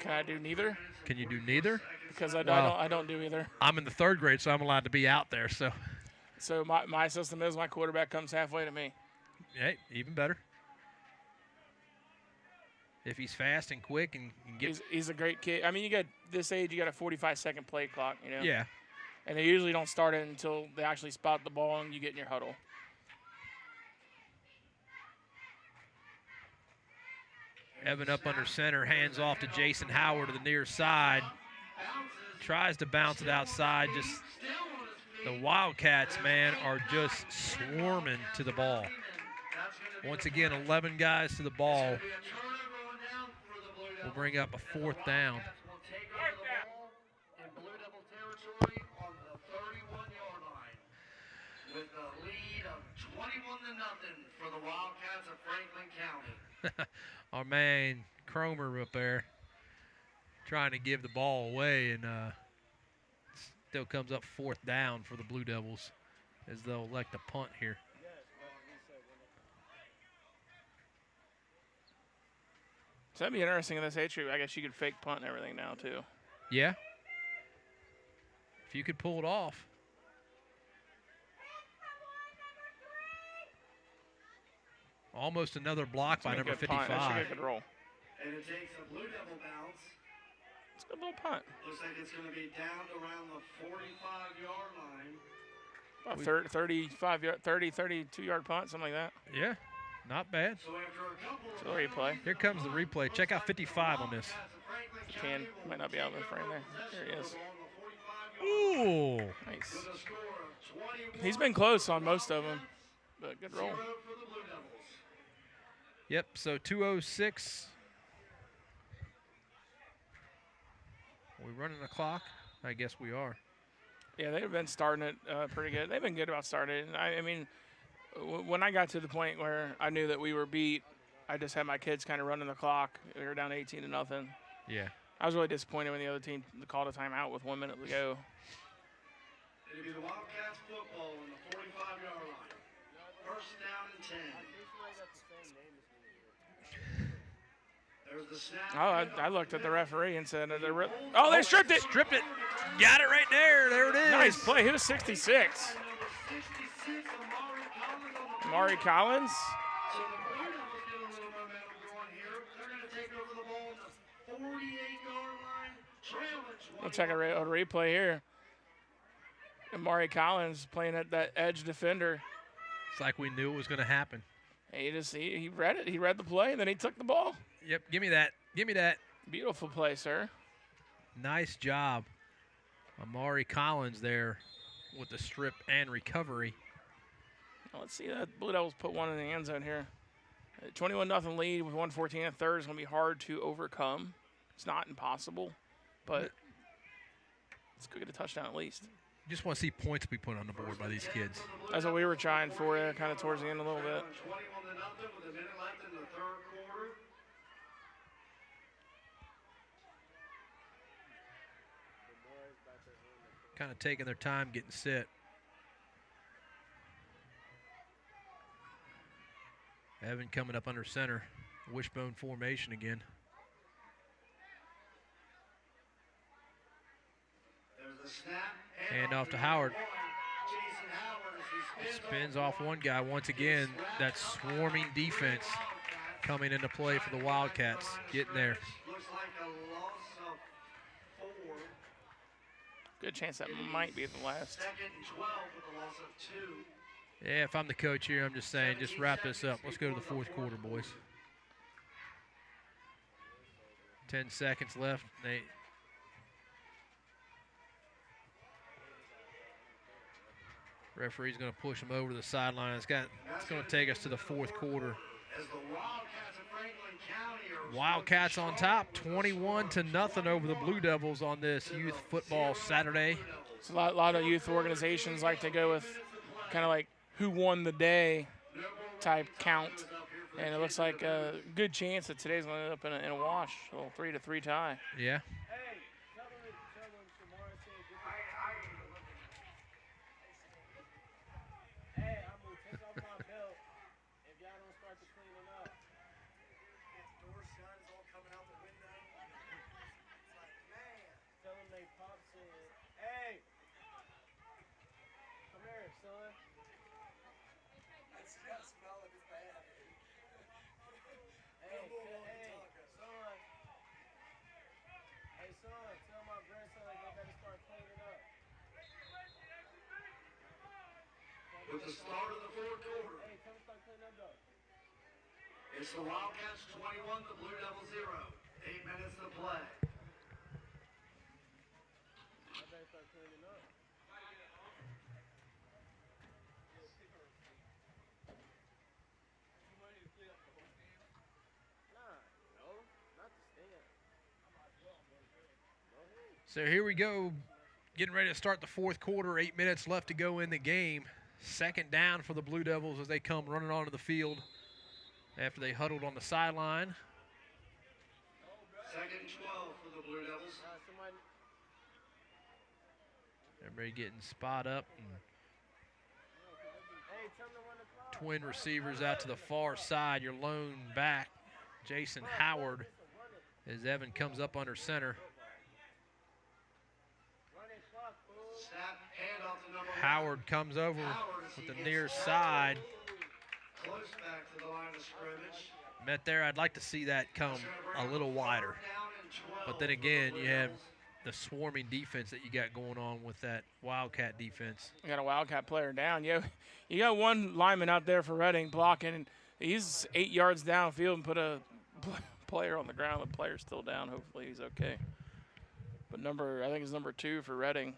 Can I do neither? Can you do neither? Because I don't do either. I'm in the 3rd grade, so I'm allowed to be out there. So my system is my quarterback comes halfway to me. Hey, even better. If he's fast and quick and He's a great kid. I mean, you got this age, you got a 45-second play clock, you know. Yeah. And they usually don't start it until they actually spot the ball and you get in your huddle. Evan up under center, hands off to Jason Howard to the near side. Tries to bounce it outside. Just the Wildcats, man, are just swarming to the ball. Once again, 11 guys to the ball. We'll bring up a 4th down. With a lead of 21-0 for the Wildcats of Franklin County. Our man Cromer up there trying to give the ball away, and still comes up 4th down for the Blue Devils as they'll elect a punt here. So that'd be interesting in this age group. I guess you could fake punt and everything now too. Yeah. If you could pull it off. Almost another block by number 55. That's a good roll. And it takes a Blue Devil bounce. It's a good little punt. Looks like it's going to be down around the 45-yard line. About 32-yard punt, something like that. Yeah, not bad. So after a couple So the replay. Here comes the replay. Check out 55 on this. Can might not be out in the frame there. There he is. Ooh. Nice. He's been close on most of them, but good roll. Yep, so 2:06 Are we running the clock? I guess we are. Yeah, they've been starting it pretty good. They've been good about starting it. I mean, when I got to the point where I knew that we were beat, I just had my kids kind of running the clock. We were down 18-0. Yeah. I was really disappointed when the other team called a timeout with 1 minute to go. It'll be the Wildcats football on the 45-yard line. First down and 10. There's the snap. Oh, I looked at the referee and said, they stripped it. Stripped it. Got it right there. There it is. Nice play. He was 66. Amari Collins. So the Blue Devils get a little momentum going here. They're going to take over the ball at the 48-yard line. Trailing 20. We'll check a replay here. Amari Collins playing at that edge defender. It's like we knew it was going to happen. He read it. He read the play, and then he took the ball. Yep, give me that. Give me that. Beautiful play, sir. Nice job. Amari Collins there with the strip and recovery. Now let's see that Blue Devils put one in the end zone here. 21-0 lead with 1:14 and third is going to be hard to overcome. It's not impossible, but let's go get a touchdown at least. Just want to see points be put on the board by these kids. That's what we were trying for there, kind of towards the end a little bit. 21-0 with a minute left in the third quarter. Kind of taking their time getting set. Evan coming up under center. Wishbone formation again. There's the snap. Hand off to Howard. Jason Howard as he Spins off one guy once again. That swarming defense coming into play for the Wildcats. Getting there. Looks like a loss of 4. Good chance that might be the last. Second and 12 with a loss of 2. Yeah, if I'm the coach here, I'm just saying, just wrap this up. Let's go to the fourth quarter, boys. 10 seconds left. Referee's going to push him over to the sideline. It's going to take us to the fourth quarter. As the Wildcats of Franklin County are Wildcats on top, 21-0 over the Blue Devils on this youth football Saturday. It's a lot of youth organizations like to go with kind of like who won the day type count. And it looks like a good chance that today's going to end up in a wash, a little 3-3 tie. Yeah. with the start of the fourth quarter. It's the Wildcats 21, the Blue Devils 0. 8 minutes to play. So here we go, getting ready to start the fourth quarter. 8 minutes left to go in the game. Second down for the Blue Devils as they come running onto the field after they huddled on the sideline. Second and 12 for the Blue Devils. Everybody getting spot up. And twin receivers out to the far side. Your lone back, Jason Howard, as Evan comes up under center. Howard comes over with the near side. Close back to the line of scrimmage. Met there, I'd like to see that come a little wider. But then again, you have the swarming defense that you got going on with that Wildcat defense. You got a Wildcat player down. You got one lineman out there for Reading blocking, and he's 8 yards downfield and put a player on the ground. The player's still down. Hopefully he's okay. But I think it's number 2 for Reading.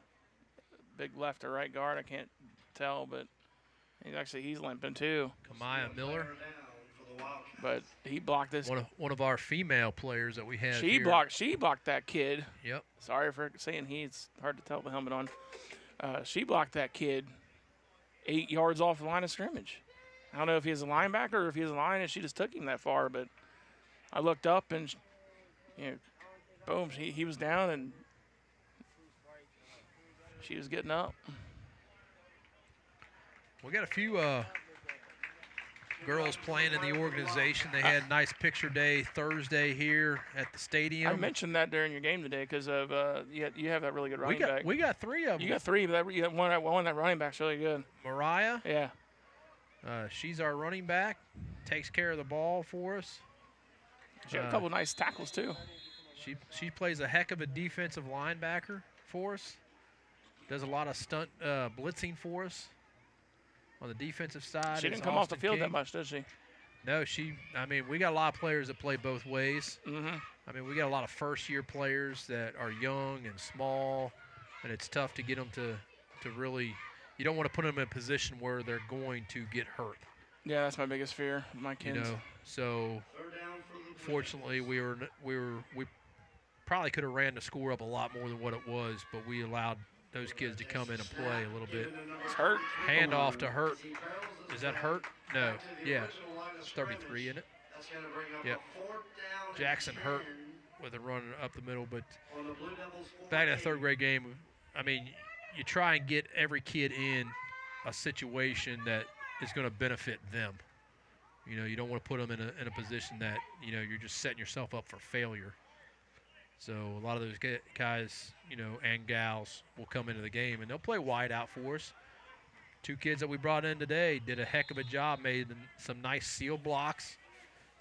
Big left or right guard, I can't tell, but he's limping too. Kamaya Miller. But he blocked this. One of our female players that we have. She blocked that kid. Yep. Sorry for saying he. It's hard to tell with the helmet on. She blocked that kid 8 yards off the line of scrimmage. I don't know if he was a linebacker or if he was a line and she just took him that far, but I looked up and, boom, he was down and she was getting up. We got a few girls playing in the organization. They had a nice picture day Thursday here at the stadium. I mentioned that during your game today because of you have that really good running back. We got 3 of them. You got 3, but one that running back's really good. Mariah. Yeah. She's our running back. Takes care of the ball for us. She had a couple nice tackles too. She plays a heck of a defensive linebacker for us. Does a lot of stunt blitzing for us on the defensive side. She didn't come off the field that much, did she? No, we got a lot of players that play both ways. Mm-hmm. I mean, we got a lot of first-year players that are young and small, and it's tough to get them to really – you don't want to put them in a position where they're going to get hurt. Yeah, that's my biggest fear, my kids. So fortunately, we probably could have ran the score up a lot more than what it was, but we allowed those kids to come in and play a little bit. It's Hurt. Handoff to Hurt. Is that Hurt? No. Yeah. It's 33 in it. Yep. Jackson Hurt with a run up the middle, but back to the third grade game, I mean, you try and get every kid in a situation that is going to benefit them. You don't want to put them in a position that, you're just setting yourself up for failure. So a lot of those guys, and gals will come into the game, and they'll play wide out for us. 2 kids that we brought in today did a heck of a job, made some nice seal blocks,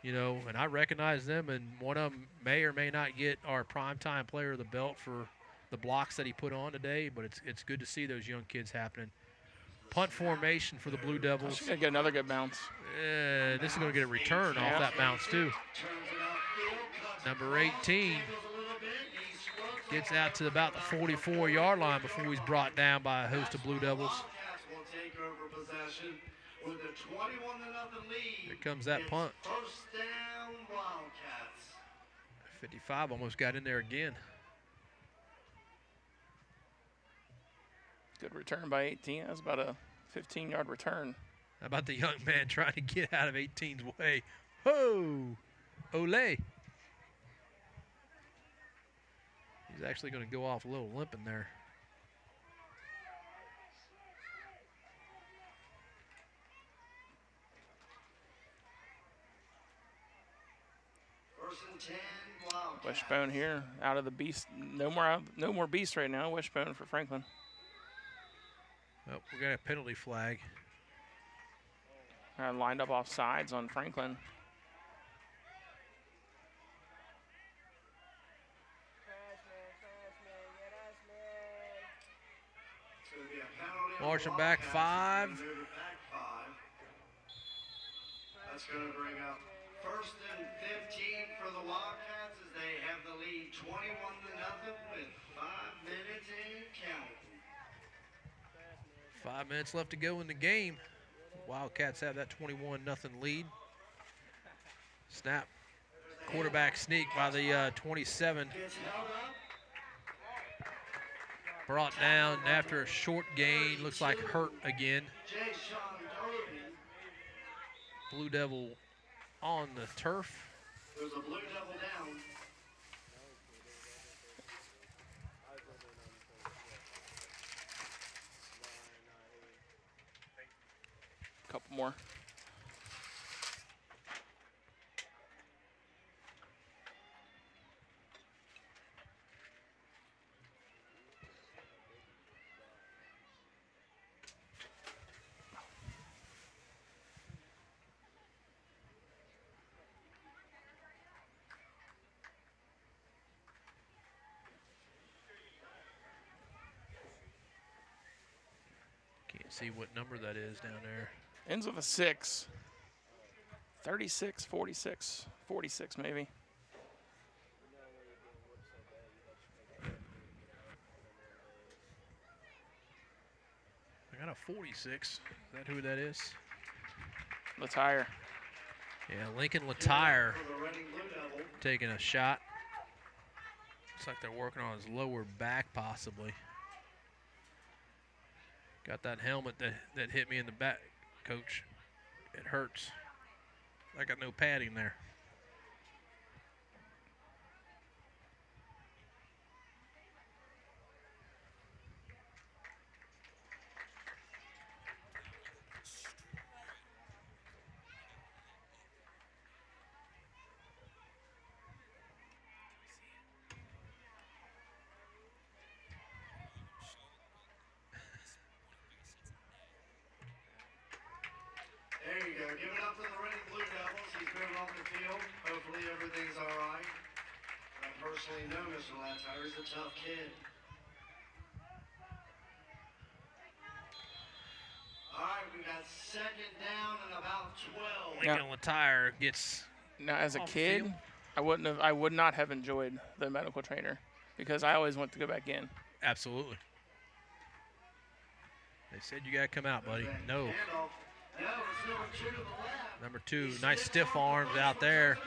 and I recognize them, and one of them may or may not get our primetime player of the belt for the blocks that he put on today, but it's good to see those young kids happening. Punt formation for the Blue Devils. She's going to get another good bounce. This is going to get a return off that bounce, too. Number 18 gets out to about the 44-yard line before he's brought down by a host of Blue Devils. Here comes that punt. 55 almost got in there again. Good return by 18. That was about a 15-yard return. How about the young man trying to get out of 18's way? Ho! Ole! He's actually going to go off a little limping there. Wishbone here out of the beast. No more beast right now. Wishbone for Franklin. Oh, we got a penalty flag. Lined up off sides on Franklin. Marching back 5. That's going to bring up 1st and 15 for the Wildcats as they have the lead 21-0 with 5 minutes and counting. 5 minutes left to go in the game. Wildcats have that 21-0 lead. Snap. Quarterback sneak by the 27. Brought down after a short gain. Looks like Hurt again. Blue Devil on the turf. There's a Blue Devil down. Couple more. Can't see what number that is down there. Ends with a 6. 36, 46, 46 maybe. I got a 46. Is that who that is? Let's hire. Yeah, Lincoln Latire taking a shot. Looks like they're working on his lower back possibly. Got that helmet that hit me in the back, Coach. It hurts. I got no padding there. There you go. Give it up to the Red and Blue Devils. He's moving off the field. Hopefully everything's all right. I personally know Mr. Latire. He's a tough kid. All right, we got second down and about 12. Lincoln Latire gets. Now, as a off kid, field. I would not have enjoyed the medical trainer because I always want to go back in. Absolutely. They said you got to come out, buddy. No. Handoff. No, it's number 2 to the left. Number 2, nice stiff arms out there.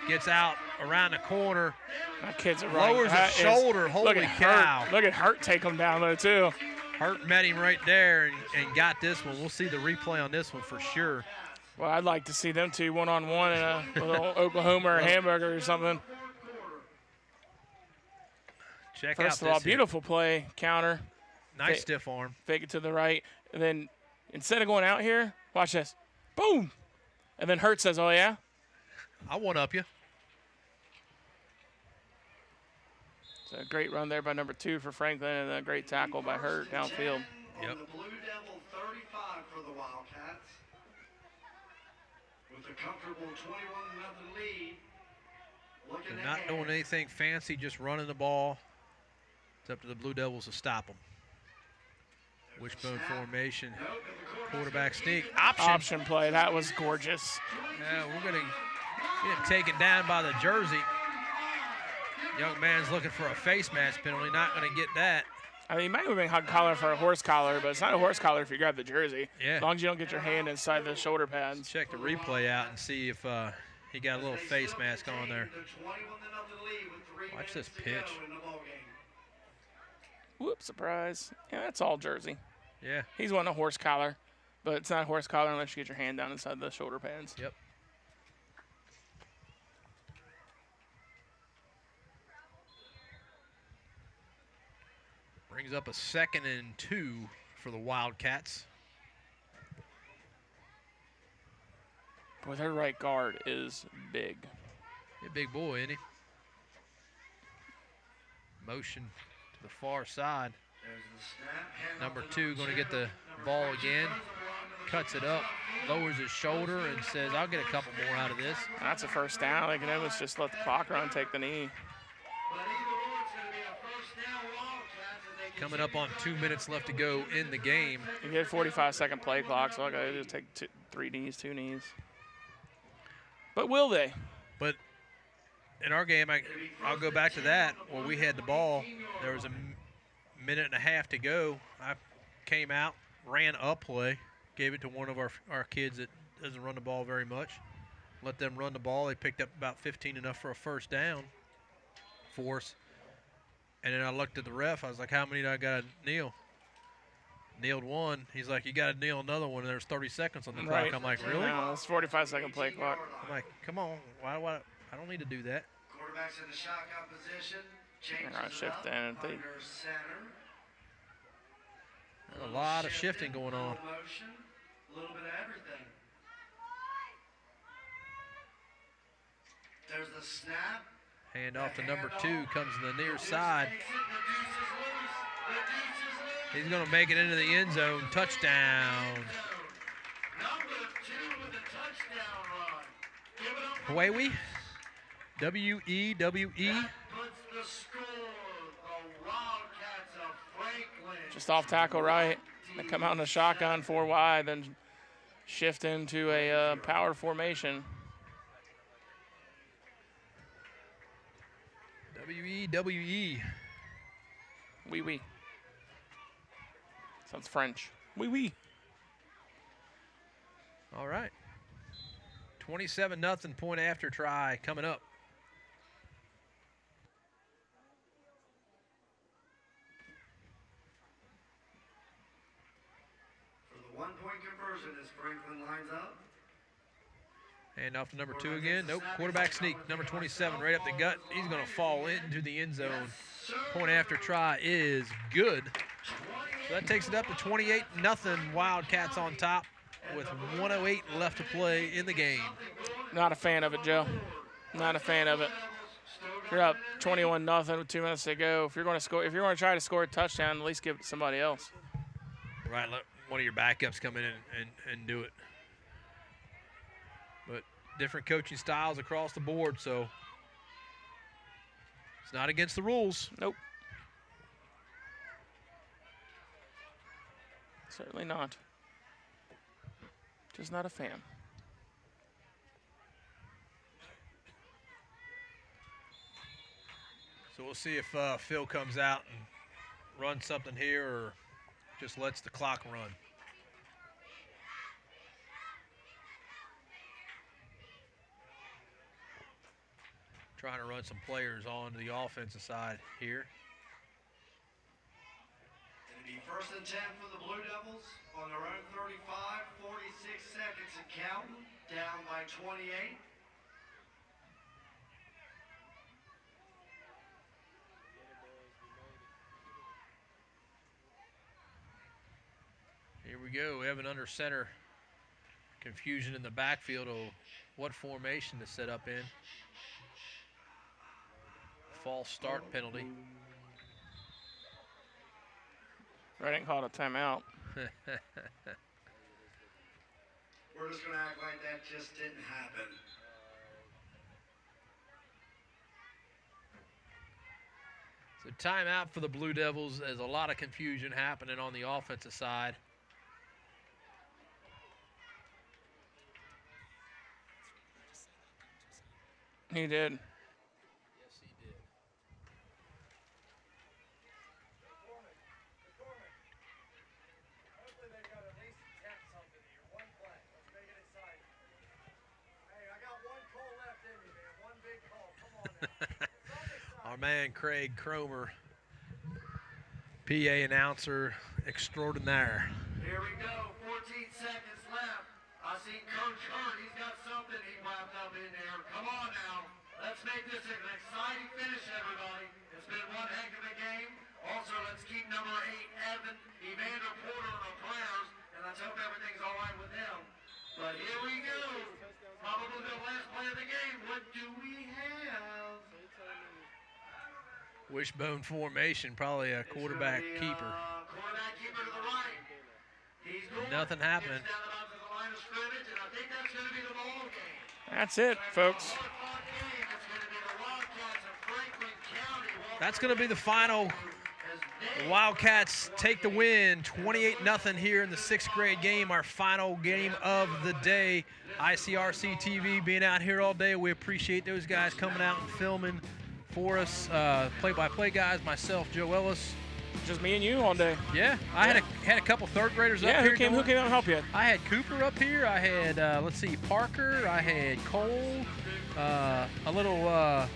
Gets out around the corner. That kid's right. Lowers his That is- shoulder. Look Holy at cow. Hurt. Look at Hurt take him down there too. Hurt met him right there and got this one. We'll see the replay on this one for sure. Well, I'd like to see them two one-on-one in a little Oklahoma or hamburger or something. Check out First of this all, here. beautiful play, counter, Nice Fa- stiff arm. fake it to the right, and then instead of going out here, watch this, boom, and then Hurt says, "Oh yeah." I'll one-up you. It's a great run there by number 2 for Franklin, and a great tackle by Hurt downfield. Yep. On the Blue Devil 35 for the Wildcats. With a comfortable 21-0 lead. Looking They're not ahead. doing anything fancy, just running the ball. It's up to the Blue Devils to stop them. Wishbone formation. Quarterback sneak. Option play, that was gorgeous. Yeah, we're going to get taken down by the jersey. Young man's looking for a face mask penalty. Not going to get that. I mean, he might have been hog collar for a horse collar, but it's not a horse collar if you grab the jersey. Yeah. As long as you don't get your hand inside the shoulder pads. Check the replay out and see if he got a little face mask on there. Watch this pitch. Whoops, surprise. Yeah, that's all jersey. Yeah. He's wanting a horse collar, but it's not a horse collar unless you get your hand down inside the shoulder pads. Yep. Brings up a 2nd and 2 for the Wildcats. Boy, their right guard is big. He's a big boy, isn't he? Motion to the far side. Number 2 going to get the ball again. Cuts it up, lowers his shoulder, and says, I'll get a couple more out of this. That's a first down. They can almost just let the clock run, take the knee. Coming up on 2 minutes left to go in the game. You get a 45-second play clock, so I got to just take 2 knees. But will they? But in our game, I'll go back to that where we had the ball. There was a minute and a half to go. I came out, ran a play, gave it to one of our kids that doesn't run the ball very much. Let them run the ball. They picked up about 15, enough for a first down for us. And then I looked at the ref. I was like, how many do I got to kneel? Kneeled one. He's like, you got to kneel another one. And there's 30 seconds on the Right. clock. I'm like, really? No, it's 45-second play clock. I'm like, come on. Why? I don't need to do that. Quarterback's in the shotgun position. They're Changes gonna it shift up in and they- under center. There's a lot of shifting going on. Motion, a little bit of everything. There's the snap. Hand off to number 2, comes to the near side. He's going to make it into the end zone. Touchdown. Number 2 with a touchdown run. Give it up for Huawei. W-E-W-E. that puts the score. The Wildcats of Franklin. Just off tackle right. They come out in a shotgun 4 wide, then shift into a power formation. W-E-W-E. Oui, oui. Sounds French. Oui, oui. All right. 27-0 point after try coming up. For the one-point conversion as Franklin lines up. Hand off to number 2 again. Nope, quarterback sneak. Number 27 right up the gut. He's going to fall into the end zone. Point after try is good. So that takes it up to 28-0. Wildcats on top with 1:08 left to play in the game. Not a fan of it, Joe. Not a fan of it. You're up 21-0 with 2 minutes to go. If you're going to score, if you're going to try to score a touchdown, at least give it to somebody else. Right, let one of your backups come in and do it. But different coaching styles across the board, so it's not against the rules. Nope. Certainly not. Just not a fan. So we'll see if Phil comes out and runs something here or just lets the clock run. Trying to run some players on the offensive side here. It'll be 1st and 10 for the Blue Devils on their own 35, 46 seconds and counting, down by 28. Here we go. We have an under center confusion in the backfield of what formation to set up in. False start penalty. I didn't call it a timeout. We're just going to act like that just didn't happen. So timeout for the Blue Devils. There's a lot of confusion happening on the offensive side. He did. Yes, he did. Our man Craig Cromer, PA announcer extraordinaire. Here we go, 14 seconds left. I see Coach Hurt, he's got something he wrapped up in there. Come on now, let's make this an exciting finish, everybody. It's been one heck of a game. Also, let's keep number 8, Evander Porter, in our prayers, and let's hope everything's all right with him. But here we go, probably the last play of the game. What do we have? Wishbone formation, probably a quarterback keeper. Quarterback keeper to the right. He's going. Nothing happening. Gets down about to the line of scrimmage, and I think that's going to be the ball game. That's it, folks. That's going to be the final. The Wildcats take the win, 28-0 here in the 6th grade game, our final game of the day. ICRC-TV being out here all day. We appreciate those guys coming out and filming for us. Play-by-play guys, myself, Joe Ellis. Just me and you all day. Yeah, I had a couple 3rd graders up Yeah, here. who came out and helped you? I had Cooper up here. I had, let's see, Parker. I had Cole. A little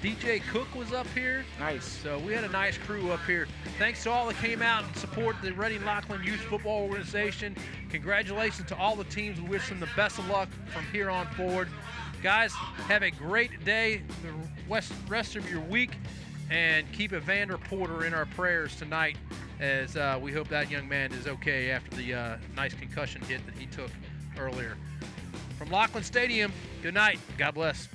DJ Cook was up here. Nice. So we had a nice crew up here. Thanks to all that came out and supported the Reading Lockland Youth Football Organization. Congratulations to all the teams. We wish them the best of luck from here on forward. Guys, have a great day the rest of your week, and keep Evander Porter in our prayers tonight, as we hope that young man is okay after the nice concussion hit that he took earlier. From Lockland Stadium, good night. God bless.